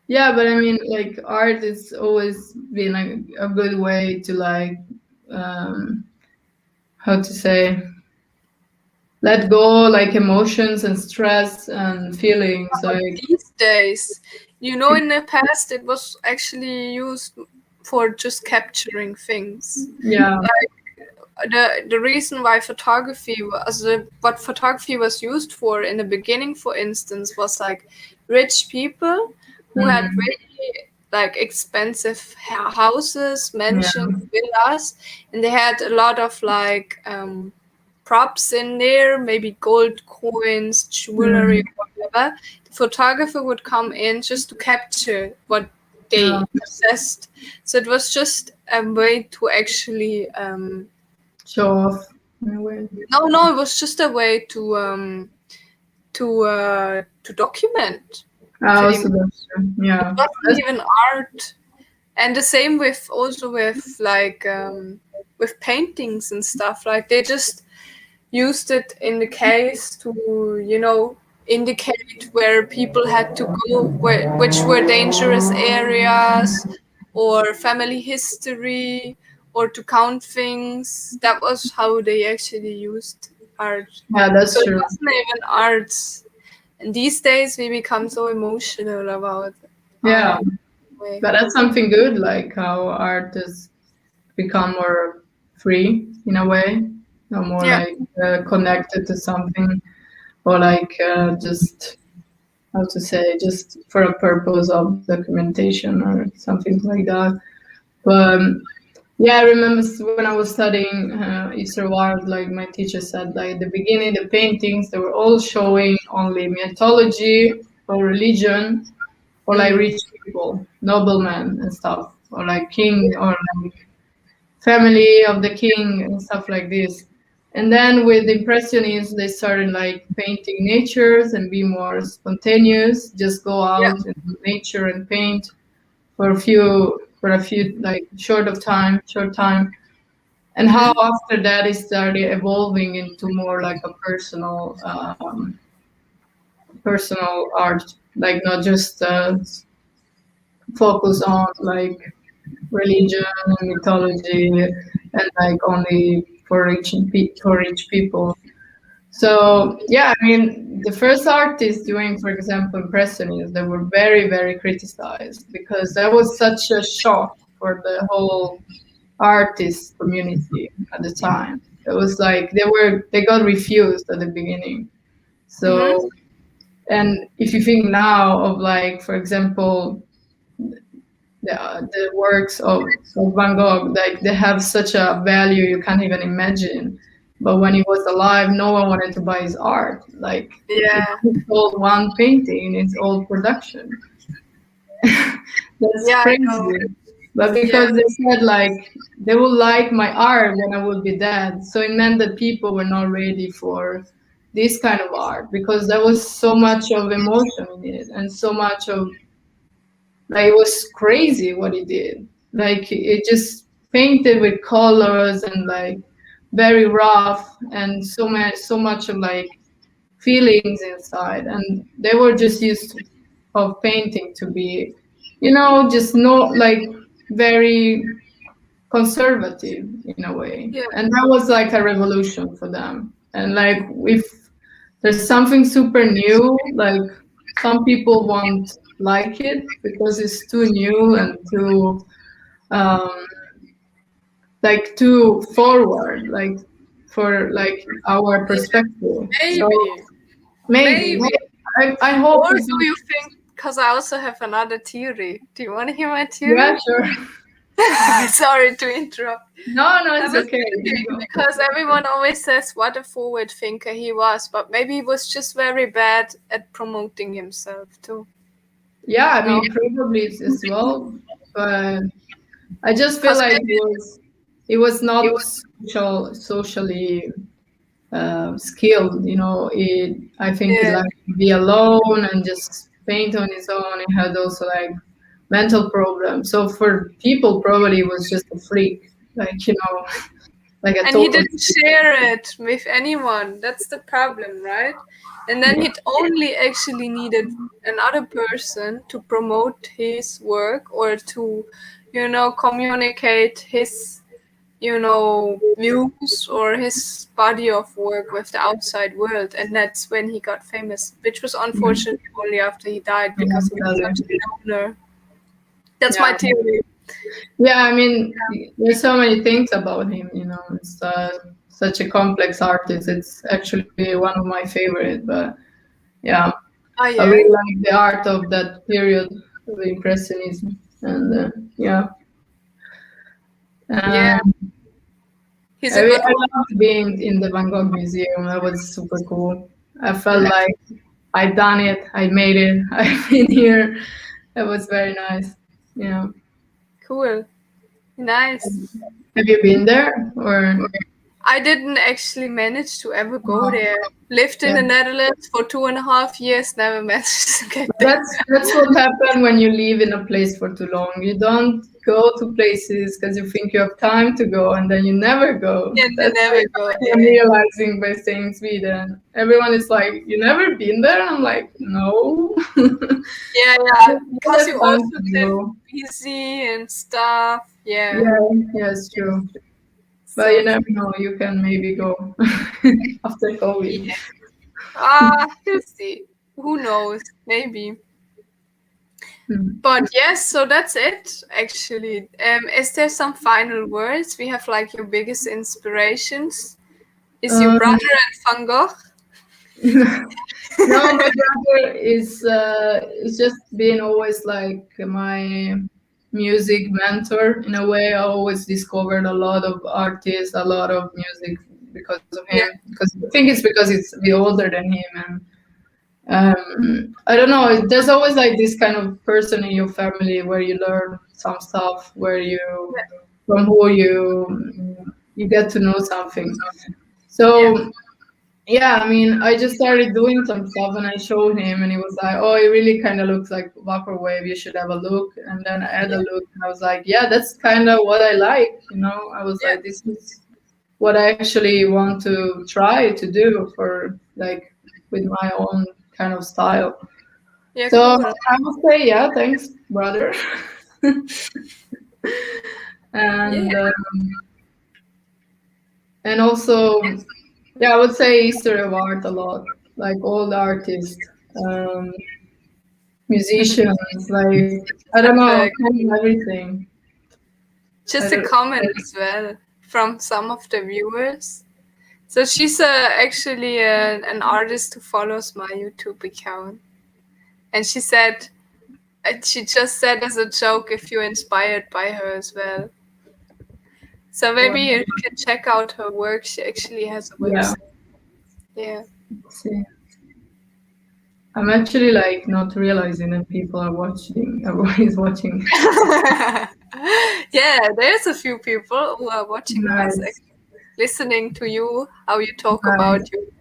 Yeah, but I mean, like art is always been like a good way to like, um, how to say, let go like emotions and stress and feelings. Like, These days, you know, in the past, it was actually used for just capturing things. yeah, The reason why photography was what photography was used for in the beginning, for instance, was like rich people who had mm, really like expensive houses, yeah, mansions, villas, and they had a lot of like props in there, maybe gold coins, jewelry, mm, or whatever. The photographer would come in just to capture what yeah. they possessed. So it was just a way to actually Show off in a way. no, it was just a way to document, pretty Also, much. that's true. It Yeah, wasn't that's, even art. And the same with also with like with paintings and stuff. Like they just used it in the case to, you know, indicate where people had to go, which were dangerous areas, or family history, or to count things. That was how they actually used art. yeah, So that's it true. wasn't even art. And these days we become so emotional about art Yeah, in a way. but that's something good. Like how art has become more free in a way, or more Yeah. like connected to something, or like just how to say, just for a purpose of documentation or something like that. But yeah, I remember when I was studying Easter Wild, like my teacher said, like the beginning, the paintings, they were all showing only mythology or religion or like Mm. rich people, noblemen and stuff, or like king or like family of the king and stuff like this. And then with Impressionists, they started like painting natures and be more spontaneous, just go Yeah. out in nature and paint for a few like short time. And how Mm-hmm. after that it started evolving into more like a personal art, like not just focus on like religion and mythology and like only for for rich people. So yeah, I mean the first artists doing, for example, impressionists, they were very criticized because that was such a shock for the whole artist community at the time. It was like they got refused at the beginning. Mm-hmm. So, and if you think now of like, for example, the works of Van Gogh, like they have such a value you can't even imagine. But when he was alive, no one wanted to buy his art. Like it Yeah. sold one painting in its old production. That's Yeah, I know. crazy. But Yeah. because they said like they will like my art when I will be dead, so it meant that people were not ready for this kind of art because there was so much of emotion in it and so much of like it was crazy what he did. Like it just painted with colors and like very rough and so much of like feelings inside, and they were just used of painting to be, you know, just not like very conservative in a way, Yeah. and that was like a revolution for them. And like if there's something super new, like some people won't like it because it's too new and too um like too forward, like for like our Yeah. perspective. So Maybe. maybe Maybe. I hope Or we do don't. you think? Because I also have another theory. Do you want to hear my Yeah, theory? sure. Sorry to interrupt. No, I it's was okay. thinking, because everyone always says what a forward thinker he was, but maybe he was just very bad at promoting himself too. Yeah, I No, mean, probably as well, but I just feel because like maybe it was he not was. socially skilled. I think he Yeah, liked to be alone and just paint on his own. He had also like mental problems. So for people, probably he was just a freak, like like a and he total. didn't share it with anyone. That's the problem, right? And then Yeah, he only actually needed another person to promote his work or to, communicate his, views or his body of work with the outside world. And that's when he got famous, which was unfortunately only after he died yeah, because he was sadly. such a loner. That's my Yeah. theory. Yeah, I mean, there's so many things about him. It's such a complex artist. It's actually one of my favorite. But yeah, Oh, I yeah. really like the art of that period of Impressionism, and yeah, Yeah, um, he's a good I one. loved being in the Van Gogh Museum. That was super cool. I felt like I've done it. I made it. I've been here. It was very nice. Yeah. Cool. Nice. Have you been there or? I didn't actually manage to ever go Oh, there. Lived in yeah. the Netherlands for 2.5 years, never managed to get there. That's what happened when you live in a place for too long. You don't go to places because you think you have time to go, and then you never go. Yeah, they That's never go what I'm there. realizing by staying in Sweden. Everyone is like, "You never been there?" And I'm like, "No." Yeah, You yeah. Because have you time also to get go. busy and stuff. Yeah. Yeah, yeah, it's true. But you So never know. You can maybe go after COVID. yeah. We'll see. Who knows? Maybe. Hmm. But yes, so that's it actually. Is there some final words? We have like your biggest inspirations. Is your Um, brother at Van Gogh? No, my brother is just being always like my music mentor in a way. I always discovered a lot of artists, a lot of music because of him. Yeah, Because I think it's because it's a bit older than him, and I don't know. There's always like this kind of person in your family where you learn some stuff, where you yeah, from who you get to know something. yeah, So yeah, I mean, I just started doing some stuff and I showed him, and he was like, "Oh, it really kind of looks like vaporwave. You should have a look." And then I had a yeah, look, and I was like, "Yeah, that's kind of what I like." I was yeah, like, "This is what I actually want to try to do for like with my own kind of style." yeah, So cool. I would say, yeah, thanks, brother. Yeah, and and also, yeah, I would say history of art a lot, like all the artists. Um, musicians, like I don't know, perfect. kind of everything. I Just a don't. comment as well from some of the viewers. So she's actually an artist who follows my YouTube account. And she just said as a joke if you're inspired by her as well. So Well, maybe you can check out her work. She actually has a yeah. website. Yeah. Let's see. I'm actually like not realizing that people are watching. Everybody's watching. Yeah, there's a few people who are watching us, Nice, listening to you, how you talk nice. about you.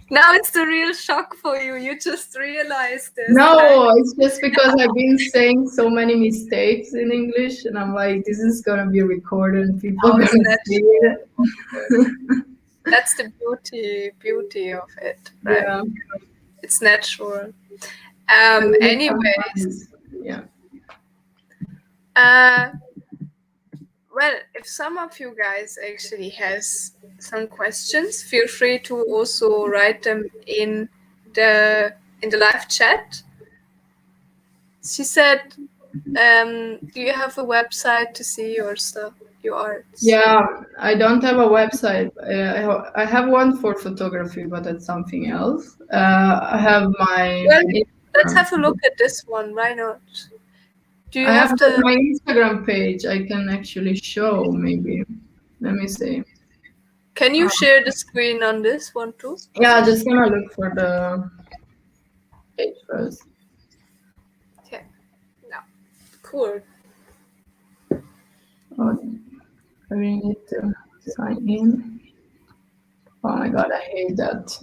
Now it's the real shock for you. You just realized this, right? No, it's just because I've been saying so many mistakes in English, and I'm like, this is gonna be recorded, and people How are is gonna see natural, it. of course. That's the beauty of it, right? Yeah. It's natural. I really have Anyways, fun. Yeah. uh, well, if some of you guys actually has some questions, feel free to also write them the in the live chat. She said, "Do you have a website to see your stuff, your arts?" Yeah, I don't have a website. I have one for photography, but that's something else. I have my Well, let's Instagram. have a look at this one. Why not? Do you I have have the? my Instagram page. I can actually show maybe. Let me see. Can you share the screen on this one too? Yeah, just gonna look for the page first. Okay. No. Cool. Oh, I really need to sign in. Oh my god, I hate that.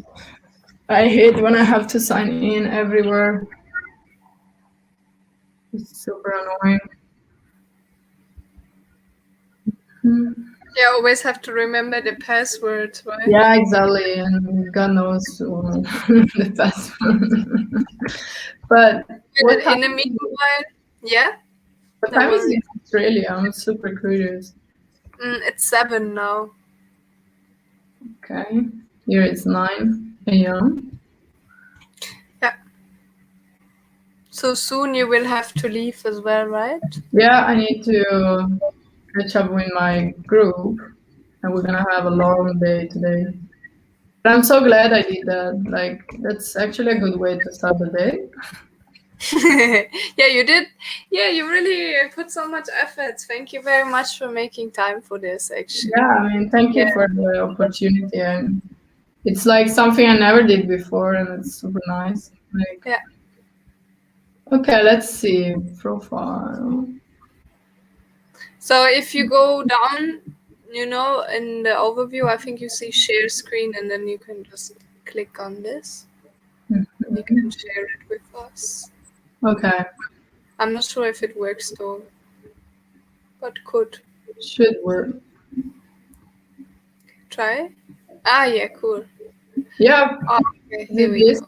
I hate when I have to sign in everywhere. It's super annoying. You always have to remember the password, right? Yeah, exactly. And God knows the password. But what time In the is it? meanwhile, yeah. What No time is it worries. in Australia? I'm super curious. It's 7 now. Okay. Here it's 9 a.m. Yeah. So soon you will have to leave as well, right? Yeah, I need to catch up with my group, and we're gonna have a long day today. But I'm so glad I did that. Like, that's actually a good way to start the day. Yeah, you did. Yeah, you really put so much effort. Thank you very much for making time for this, actually. Yeah, I mean, thank you Yeah. for the opportunity. And it's like something I never did before, and it's super nice. Like, Yeah. okay, let's see profile. So if you go down, in the overview, I think you see share screen, and then you can just click on this. And you can share it with us. Okay, I'm not sure if it works though, but could should work. try. Ah, yeah, cool. Yeah, Oh, okay, is here it we this? go.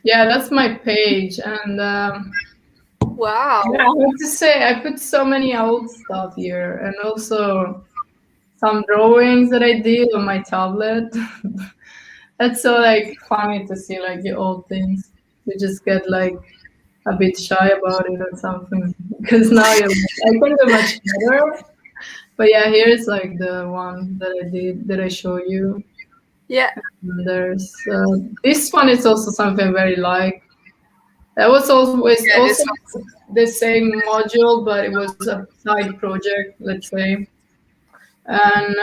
Yeah, that's my page, and Wow. yeah, I have to say I put so many old stuff here, and also some drawings that I did on my tablet. That's so like funny to see like the old things. You just get like a bit shy about it or something because now you're like, I can do much better. But yeah, here's like the one that I did that I show you. Yeah. And there's this one is also something very like that was always Yeah, also this one. the same module, but it was a side project, let's say. And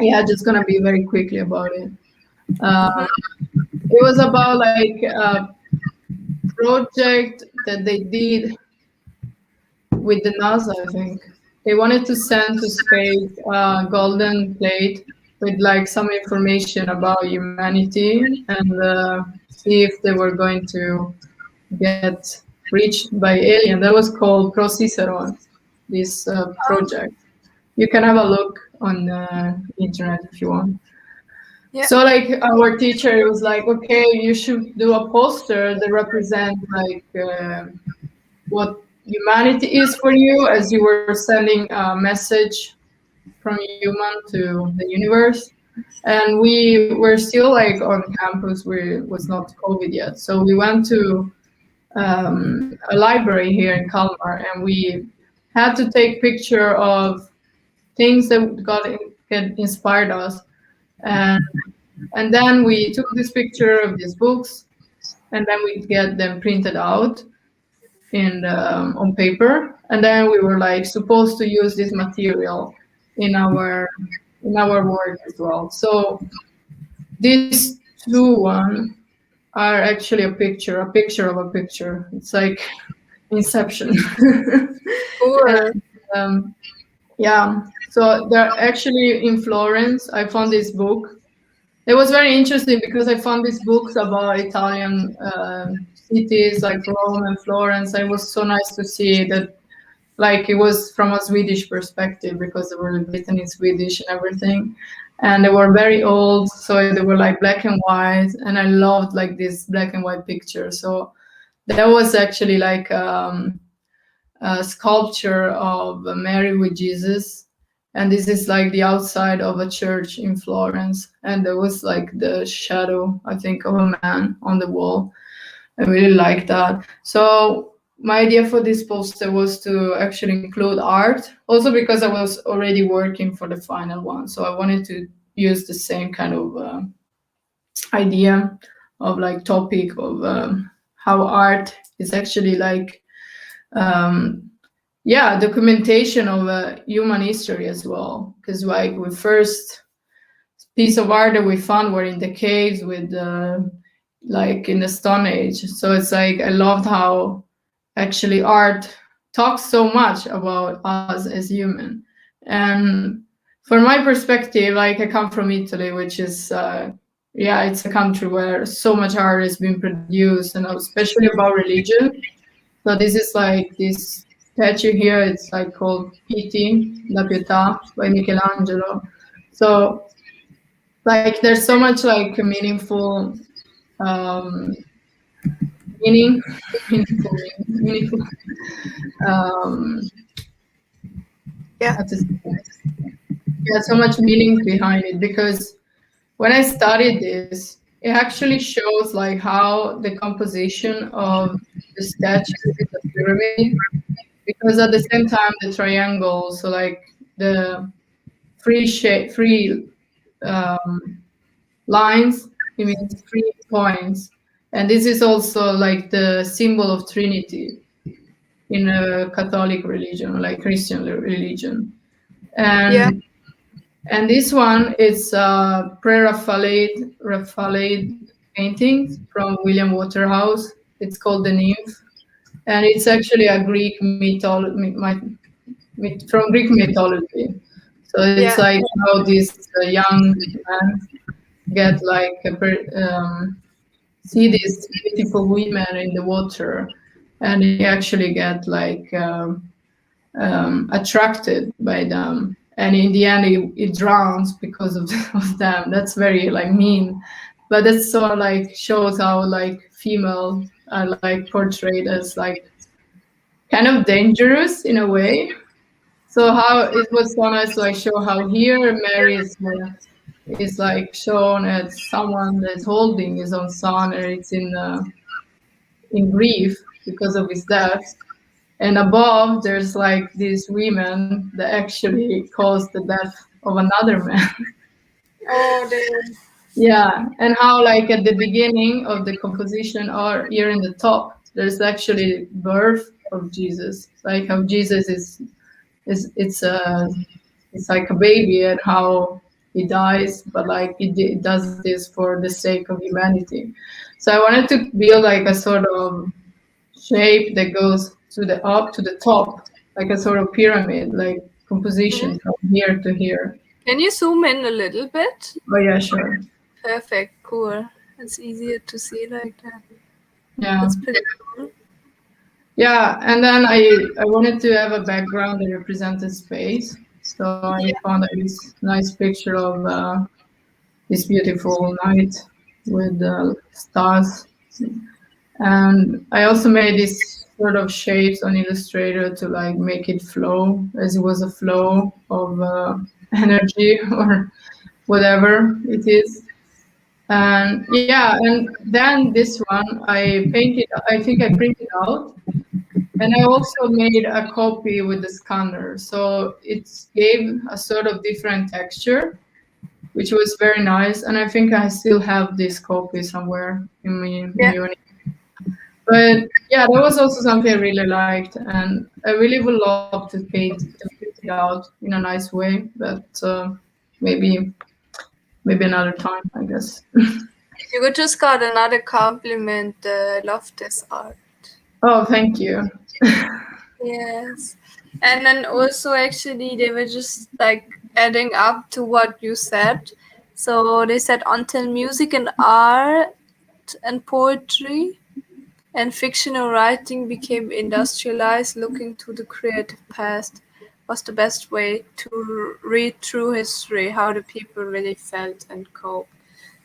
yeah, just gonna be very quickly about it. Um, it was about like a project that they did with the NASA, I think. They wanted to send to space a golden plate with like some information about humanity and see if they were going to get reached by alien. That was called Prociceron, this project. You can have a look on the internet if you want. Yeah. So like our teacher was like, okay, you should do a poster that represents like what humanity is for you as you were sending a message from human to the universe. And we were still like on campus where it was not COVID yet. So we went to a library here in Kalmar and we had to take picture of things that get inspired us. And and then we took this picture of these books and then we get them printed out in on paper, and then we were like supposed to use this material in our work as well. So these two one are actually a picture of a picture. It's like Inception. Cool. And, yeah, so they're actually in Florence. I found this book. It was very interesting because I found these books about Italian cities like Rome and Florence. It was so nice to see that, like, it was from a Swedish perspective because they were written in Swedish and everything. And they were very old, so they were like black and white. And I loved like this black and white picture. So that was actually like a sculpture of Mary with Jesus. And this is like the outside of a church in Florence. And there was like the shadow, I think, of a man on the wall. I really like that. So my idea for this poster was to actually include art, also because I was already working for the final one. So I wanted to use the same kind of idea of like topic of how art is actually like documentation of human history as well. Because like the first piece of art that we found were in the caves with like in the Stone Age. So it's like I loved how actually art talks so much about us as human. And from my perspective, like I come from Italy, which is it's a country where so much art has been produced, and especially about religion. So this is like this statue here. It's like called Pitti, La Pietà by Michelangelo. So like there's so much like meaningful um, meaning, meaningful. Um, Yeah. how to say yeah, so much meaning behind it because when I studied this, it actually shows like how the composition of the statue is a pyramid because at the same time the triangle, so like the free lines, it means 3 points, and this is also like the symbol of Trinity in a Catholic religion, like Christian religion, Yeah. and this one is pre-Raphaelite paintings from William Waterhouse. It's called the Nymph, and it's actually a Greek from Greek mythology. So it's Yeah. like how this young man get like see these beautiful women in the water, and he actually get like attracted by them, and in the end he drowns because of, of them. That's very like mean, but that's sort of like shows how like female are like portrayed as like kind of dangerous in a way. So how it was so nice to like show how here Mary is like shown as someone that's holding his own son, and it's in grief because of his death. And above, there's like these women that actually caused the death of another man. Oh, damn. Yeah, and how like at the beginning of the composition or here in the top, there's actually birth of Jesus, like how Jesus is it's like a baby and how he dies, but like he does this for the sake of humanity. So I wanted to build like a sort of shape that goes to the up to the top, like a sort of pyramid, like composition Mhm. from here to here. Can you zoom in a little bit? Oh yeah, sure. Perfect. Cool. It's easier to see like that. Yeah. That's pretty cool. Yeah, and then I wanted to have a background that represented space. So I Yeah. found this nice picture of this beautiful night with stars. And I also made this sort of shapes on Illustrator to like make it flow, as it was a flow of energy or whatever it is. And yeah, and then this one I painted. I think I printed out, and I also made a copy with the scanner. So it gave a sort of different texture, which was very nice. And I think I still have this copy somewhere in my Yeah. uni. But yeah, that was also something I really liked, and I really would love to paint it out in a nice way. But maybe maybe another time, I guess. You just got another compliment. Love this art. Oh, thank you. Yes. And then also, actually, they were just like adding up to what you said. So they said until music and art and poetry and fictional writing became industrialized, looking to the creative past was the best way to read through history, how the people really felt and coped.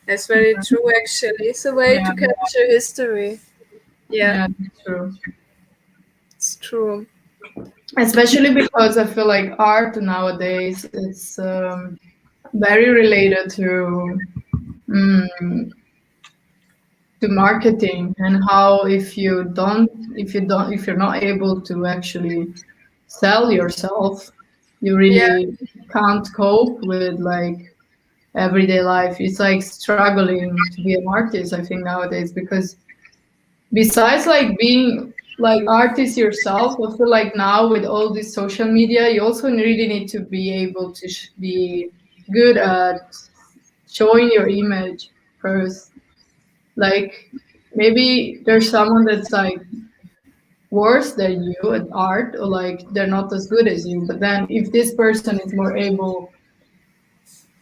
That's very true, actually. It's a way Yeah, to capture history. Yeah, yeah, that's true. it's true. Especially because I feel like art nowadays is very related mm, to marketing, and how if you're not able to actually sell yourself, you Yeah, really can't cope with like everyday life. It's like struggling to be an artist, I think, nowadays, because besides like being like artist yourself, I feel like now with all this social media, you also really need to be able to be good at showing your image first. Like maybe there's someone that's like worse than you at art, or like they're not as good as you. But then if this person is more able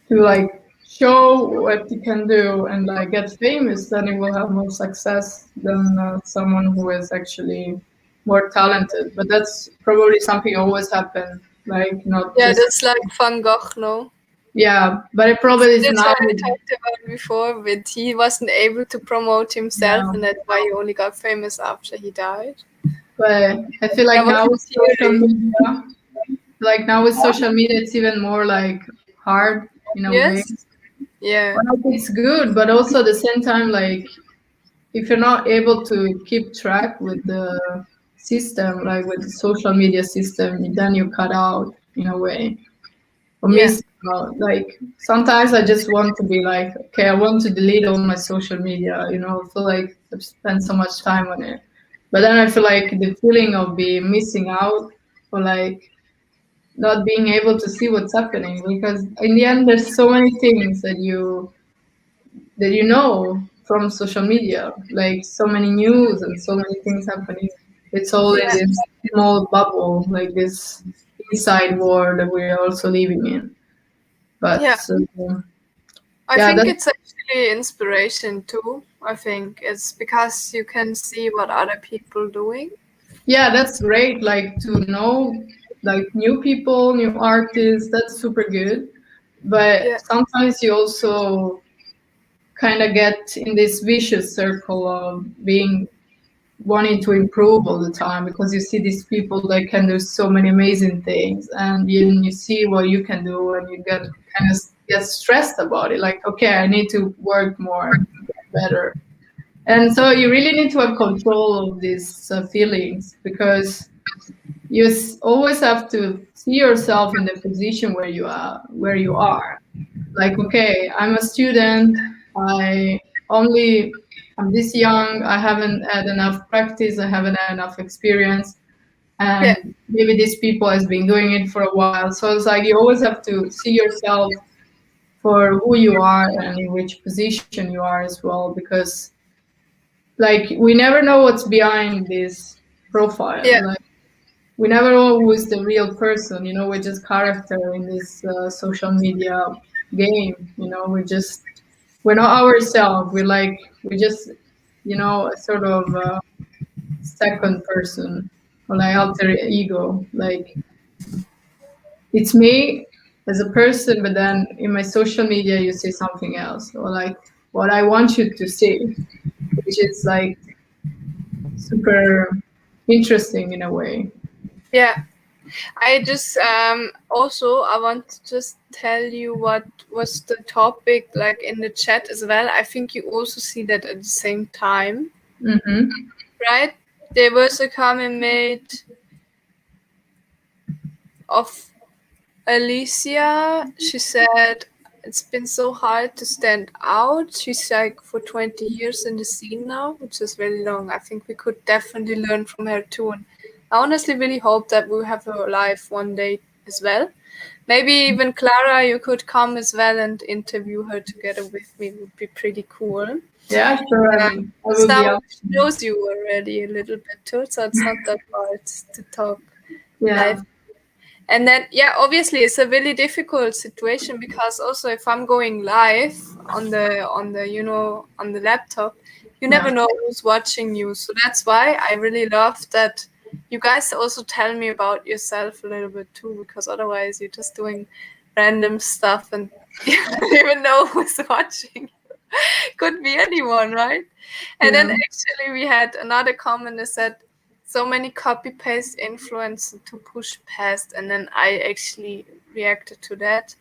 to like show what you can do and like get famous, then it will have more success than someone who is actually more talented. But that's probably something always happen, like not Yeah, just that's like Van Gogh, no? yeah. But it probably is That's now. what I talked about before, but he wasn't able to promote himself, Yeah, and that's why he only got famous after he died. but I feel That like was now with a social theory. media, like now with social media, it's even more like hard in a way. Yes? Yeah. But like, it's good, but also at the same time, like if you're not able to keep track with the system, like with the social media system, then you cut out in a way or Yeah. miss out. Like sometimes I just want to be like, okay, I want to delete all my social media. I feel like I've spent so much time on it, but then I feel like the feeling of being missing out or like not being able to see what's happening because in the end there's so many things that from social media, like so many news and so many things happening. It's all in Yeah. this small bubble, like this inside world that we're also living in. But Yeah. I yeah, think that's it's actually inspiration too. I think it's because you can see what other people doing. yeah, that's great. Like to know like new people, new artists, that's super good. But Yeah. sometimes you also kind of get in this vicious circle of being wanting to improve all the time because you see these people that can do so many amazing things and you see what you can do and you get stressed about it like okay I need to work more get better and so you really need to have control of these feelings because you always have to see yourself in the position where you are like okay I'm a student i only I'm this young I haven't had enough practice I haven't had enough experience Yeah. and maybe these people has been doing it for a while so it's like you always have to see yourself for who you are and in which position you are as well because like we never know what's behind this profile Yeah. like we never know who's the real person. We're just character in this social media game. We're not ourselves. We're just a sort of second person or like alter ego. Like it's me as a person, but then in my social media you see something else or like what I want you to see, which is like super interesting in a way. Yeah. I just also I want to just tell you what was the topic like in the chat as well. I think you also see that at the same time, Mm-hmm. right? There was a comment made of Alicia. She said it's been so hard to stand out. She's like for 20 years in the scene now, which is very long. I think we could definitely learn from her too. And I honestly really hope that we'll have her live one day as well. Maybe even Clara, you could come as well and interview her together with me. It would be pretty cool. Yeah, sure. I mean, I will be Star up. knows you already a little bit too, so it's not that hard to talk Yeah. live. And then, yeah, obviously, it's a really difficult situation because also if I'm going live on the laptop, you Yeah. never know who's watching you. So that's why I really love that you guys also tell me about yourself a little bit too, because otherwise you're just doing random stuff and you don't even know who's watching. Could be anyone, right? And then Yeah. actually we had another comment that said so many copy paste influence to push past, and then I actually reacted to that.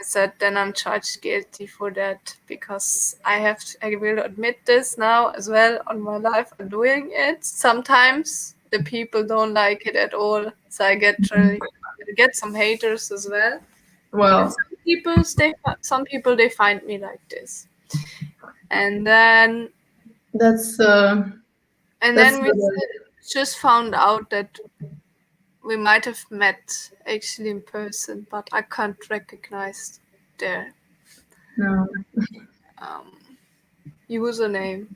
I said then I'm charged guilty for that because I will admit this now as well on my life. I'm doing it. Sometimes the people don't like it at all, so I get some haters as well. And Well, some people they find me like this. And then that's and that's then we the just found out that we might have met actually in person, but I can't recognize their No. username,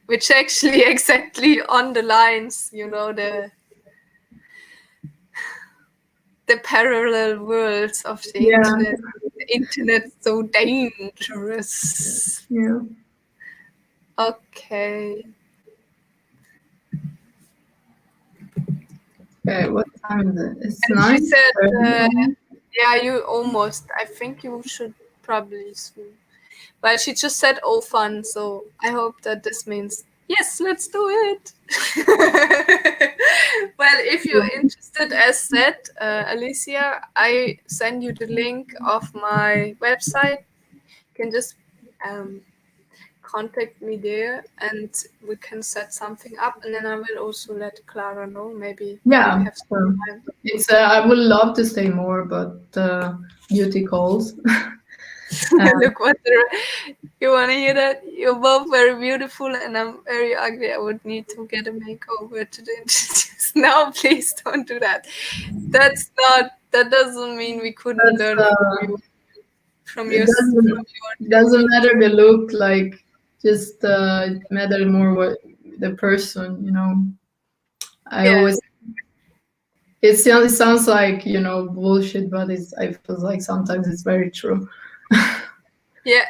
which actually exactly on the lines, the parallel worlds of the Yeah. internet. The internet's so dangerous. Yeah. Okay. Okay, what time is it? It's And she 9. said, yeah, you almost. I think you should probably soon. But she just said, oh, fun. So I hope that this means, yes, let's do it. Well, if you're interested, as said, Alicia, I send you the link of my website. You can just contact me there and we can set something up. And then I will also let Clara know. Maybe Yeah, we have some time. it's I would love to say more, but beauty calls. Look what you want to hear that? You're both very beautiful and I'm very ugly. I would need to get a makeover to introduce. No, please don't do that. That doesn't mean we couldn't That's, learn from it your doesn't techniques. matter the look, like just it matters more what the person, you know. I Yeah. always it sounds like, you know, bullshit, but I feel like sometimes it's very true. Yeah.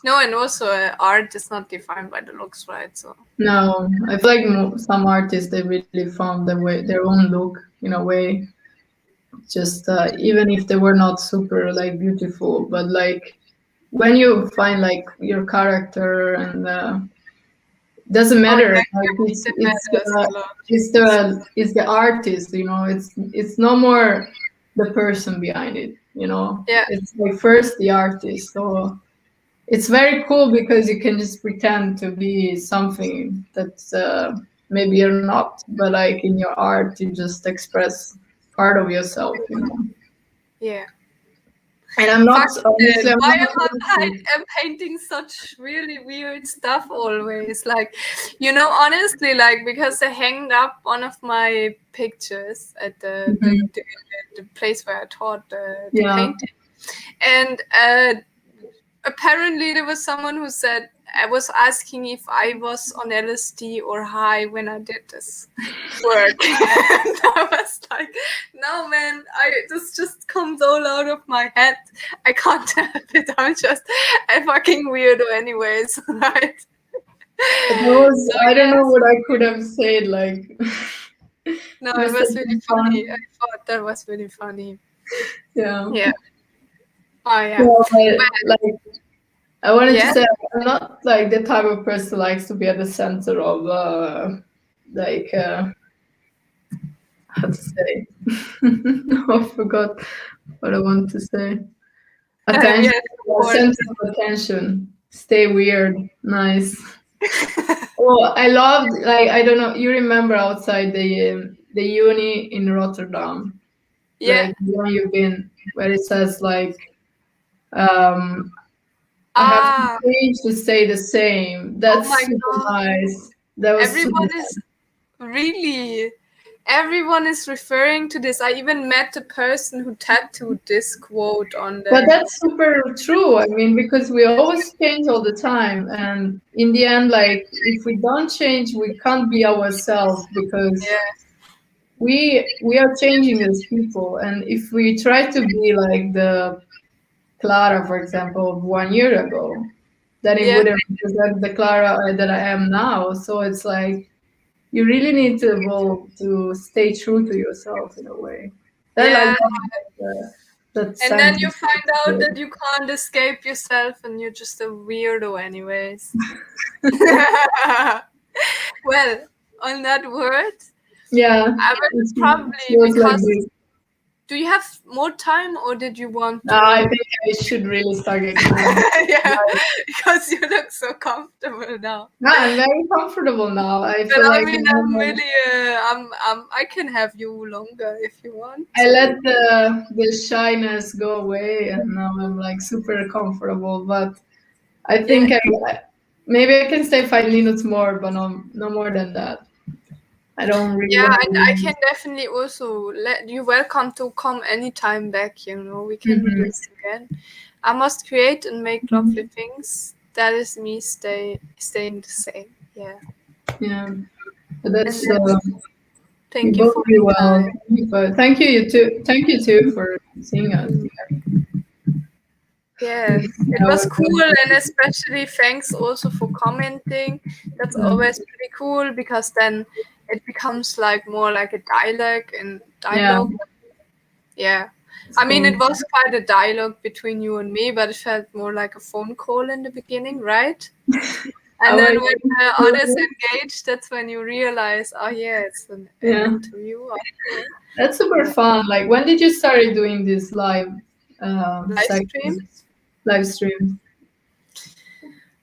No, and also art is not defined by the looks, right? So No, I feel like some artists, they really found their own look in a way. Just even if they were not super like beautiful, but like when you find like your character and doesn't oh matter, yeah, like it matters a lot. it's the artist, you know. It's no more the person behind it, you know. Yeah. It's like first the artist. So it's very cool because you can just pretend to be something that's maybe you're not, but like in your art you just express part of yourself, you know. Yeah. And I'm not, Fuck honestly, it. I'm Why not am I painting such really weird stuff always? Like, honestly, like, because I hanged up one of my pictures at the place where I taught the yeah. painting. And apparently there was someone who said, I was asking if I was on LSD or high when I did this work. And I was like, no man, this just comes all out of my head. I can't help it. I'm just a fucking weirdo anyways, right? So, I don't know yes. what I could have said, like No, you it said was really fun. funny. I thought that was really funny. Yeah. Yeah. Oh yeah. No, like I wanted to Yeah. say I'm not like the type of person who likes to be at the center of like how to say. I forgot what I want to say. Attention, Yeah. center of attention. Stay weird. Nice. Oh, I loved, like, I don't know. You remember outside the uni in Rotterdam, Yeah. like the one you've been, where it says like, um, I have to Ah. change to stay the same. Oh That's my super god. nice. That was super Everyone nice. is really. Everyone is referring to this. I even met a person who tattooed this quote on But them. that's super true. I mean, because we always change all the time, and in the end, like if we don't change, we can't be ourselves because Yeah. we are changing as people. And if we try to be like the Clara, for example, of 1 year ago, then it Yeah. wouldn't represent the Clara that I am now. So it's like you really need to evolve to stay true to yourself in a way. That I Yeah. love that And then you sentence. find out that you can't escape yourself and you're just a weirdo anyways. Well, on that word, Yeah, I will it probably, feels like because this. do you have more time or did you want I to? think I should really start getting on. Yeah, because you look so comfortable now. No, I'm very comfortable now. I But feel I like mean, I'm really, I can have you longer if you want I to. let the shyness go away, and now I'm like super comfortable. But I Yeah, think maybe I can stay 5 minutes more, but no more than that. I don't really Yeah, want and I to. can definitely also let you welcome to come anytime back, you know. We can do Mhm. this again. I must create and make lovely things. That is me staying the same. Yeah. Yeah, but And that's that's you thank you both for do your well. time. But thank you, you too. Thank you too for seeing us. Yeah, it I was was, cool, and especially thanks also for commenting. That's always pretty cool because then it becomes like more like a yeah, dialogue. Yeah. it's I mean, cool. it was quite a dialogue between you and me, but it felt more like a phone call in the beginning, right? How And are then when the others you? engage, that's when you realize, oh yeah, it's an Yeah, interview. that's super Yeah. fun. Like, when did you start doing this Live streams. live streams?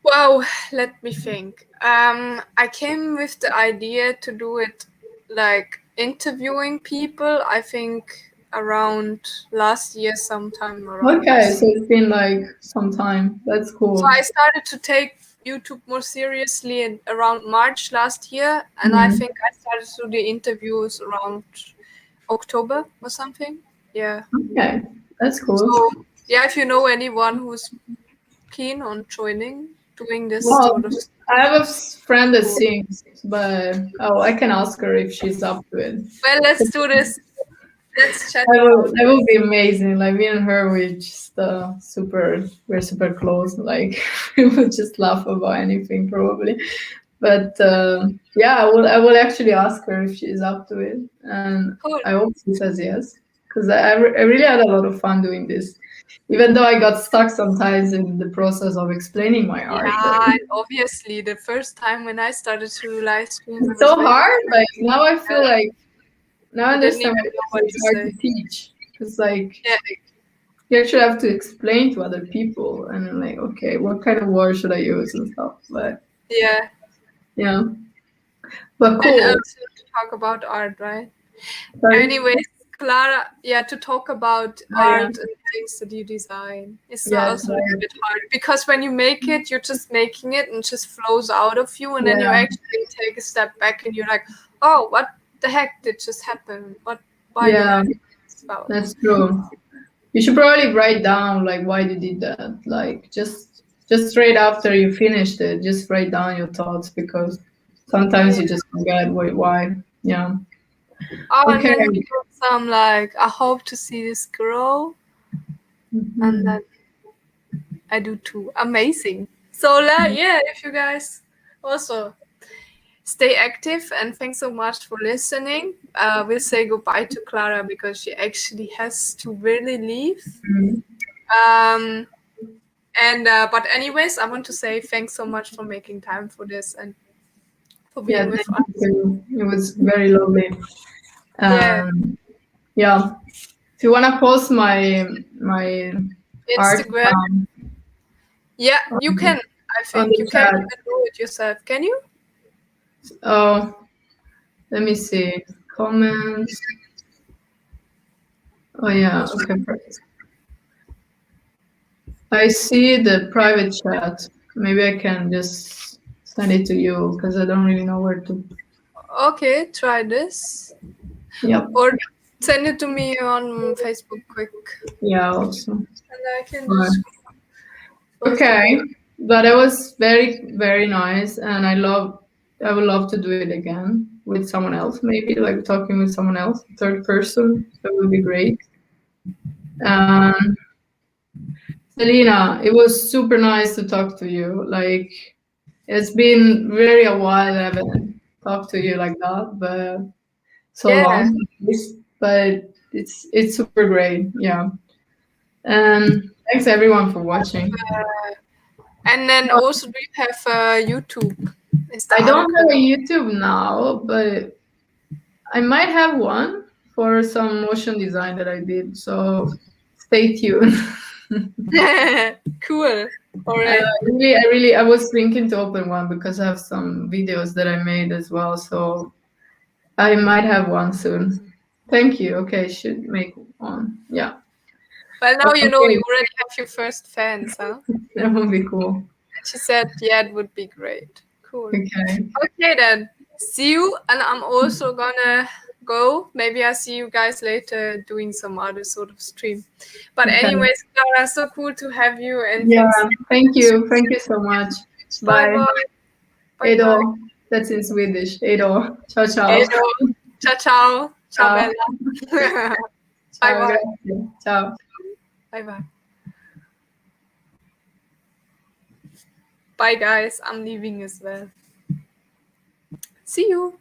Wow, let me think. I came with the idea to do it like interviewing people, I think around last year, sometime around Okay, this. so it's been like some time. That's So cool. I started to take YouTube more seriously in around March last year, and I Mhm. think I started to do the interviews around October or something. Yeah. Okay, that's cool. So yeah, if you know anyone who's keen on joining, doing this Well, sort of I have a friend that stuff. sings, but oh, I can ask her if she's up to it. Well, let's do this. Let's chat about That would this. be amazing. Like, me and her, we're super close. Like, we would just laugh about anything probably. But yeah, I will actually ask her if she's up to it, and Cool. I hope she says yes, because I really had a lot of fun doing this, even though I got stuck sometimes in the process of explaining my art. Yeah, and obviously the first time when I started to do live streams, it It's was so very hard. Like, exciting. now I feel like now I You didn't understand even why know what it's to hard to say. teach, because like Yeah, you actually have to explain to other people, and I'm like, okay, what kind of word should I use and stuff. But yeah. yeah, but And cool. also to talk about art, right? Sorry. Anyways, Clara, yeah, to talk about Oh yeah, art and things that you design is yeah, also a little sorry. bit hard because when you make it, you're just making it and it just flows out of you, and then you Yeah, actually take a step back and you're like, oh, what the heck did just happen? Why did I yeah, do this about? that's true. You should probably write down like why you did that. Like, just straight after you finished it, just write down your thoughts, because sometimes Yeah. you just forget why. Yeah. Oh, and Okay. then we got some like, I hope to see this grow, and Mhm. then I do too. Amazing. So yeah, if you guys also stay active and thanks so much for listening. We'll say goodbye to Clara because she actually has to really leave. Mhm. Um, and but anyways, I want to say thanks so much for making time for this and for Yeah, being with thank you us. too. It was very lovely. Yeah, Yeah. If you wanna post my art Instagram. Yeah, you on, can. I on think the you can chat. even do it yourself. Can you? Oh, let me see. Comments. Oh yeah, okay, perfect. I see the private chat. Maybe I can just send it to you, because I don't really know where to. Okay, try this. Yep. Or send it to me on Facebook quick, Yeah, also. and I can Right. just close the Okay. door. But it was very nice, and I would love to do it again with someone else, maybe like talking with someone else, third person. That would be great. Um, Selena, it was super nice to talk to you. Like, it's been very a while I haven't talked to you like that, but so Yeah. long. But it's super great. Yeah. And thanks everyone for watching. And then also, do you have YouTube? Is the I other don't have a question. YouTube now, but I might have one for some motion design that I did. So stay tuned. Cool. All right. I was thinking to open one, because I have some videos that I made as well. So I might have one soon. Thank you. Okay, should make one. Yeah. Well, now you know you Okay, already have your first fans, huh? that would be cool. And she said, yeah, it would be great. Cool. Okay. Okay, then. see you, and I'm also gonna go. Maybe I see you guys later doing some other sort of stream. But Okay. anyways, Clara, so cool to have you, and Yeah, thanks. thank you so much. Bye Bye. bye. Bye Hejdå. bye. That's in Swedish. Hejdå. Ciao ciao. Hejdå. Ciao ciao. Ciao Ciao. bella. Bye Ciao, bye. grazie. Ciao. Bye bye. Bye guys. I'm leaving as well. See you.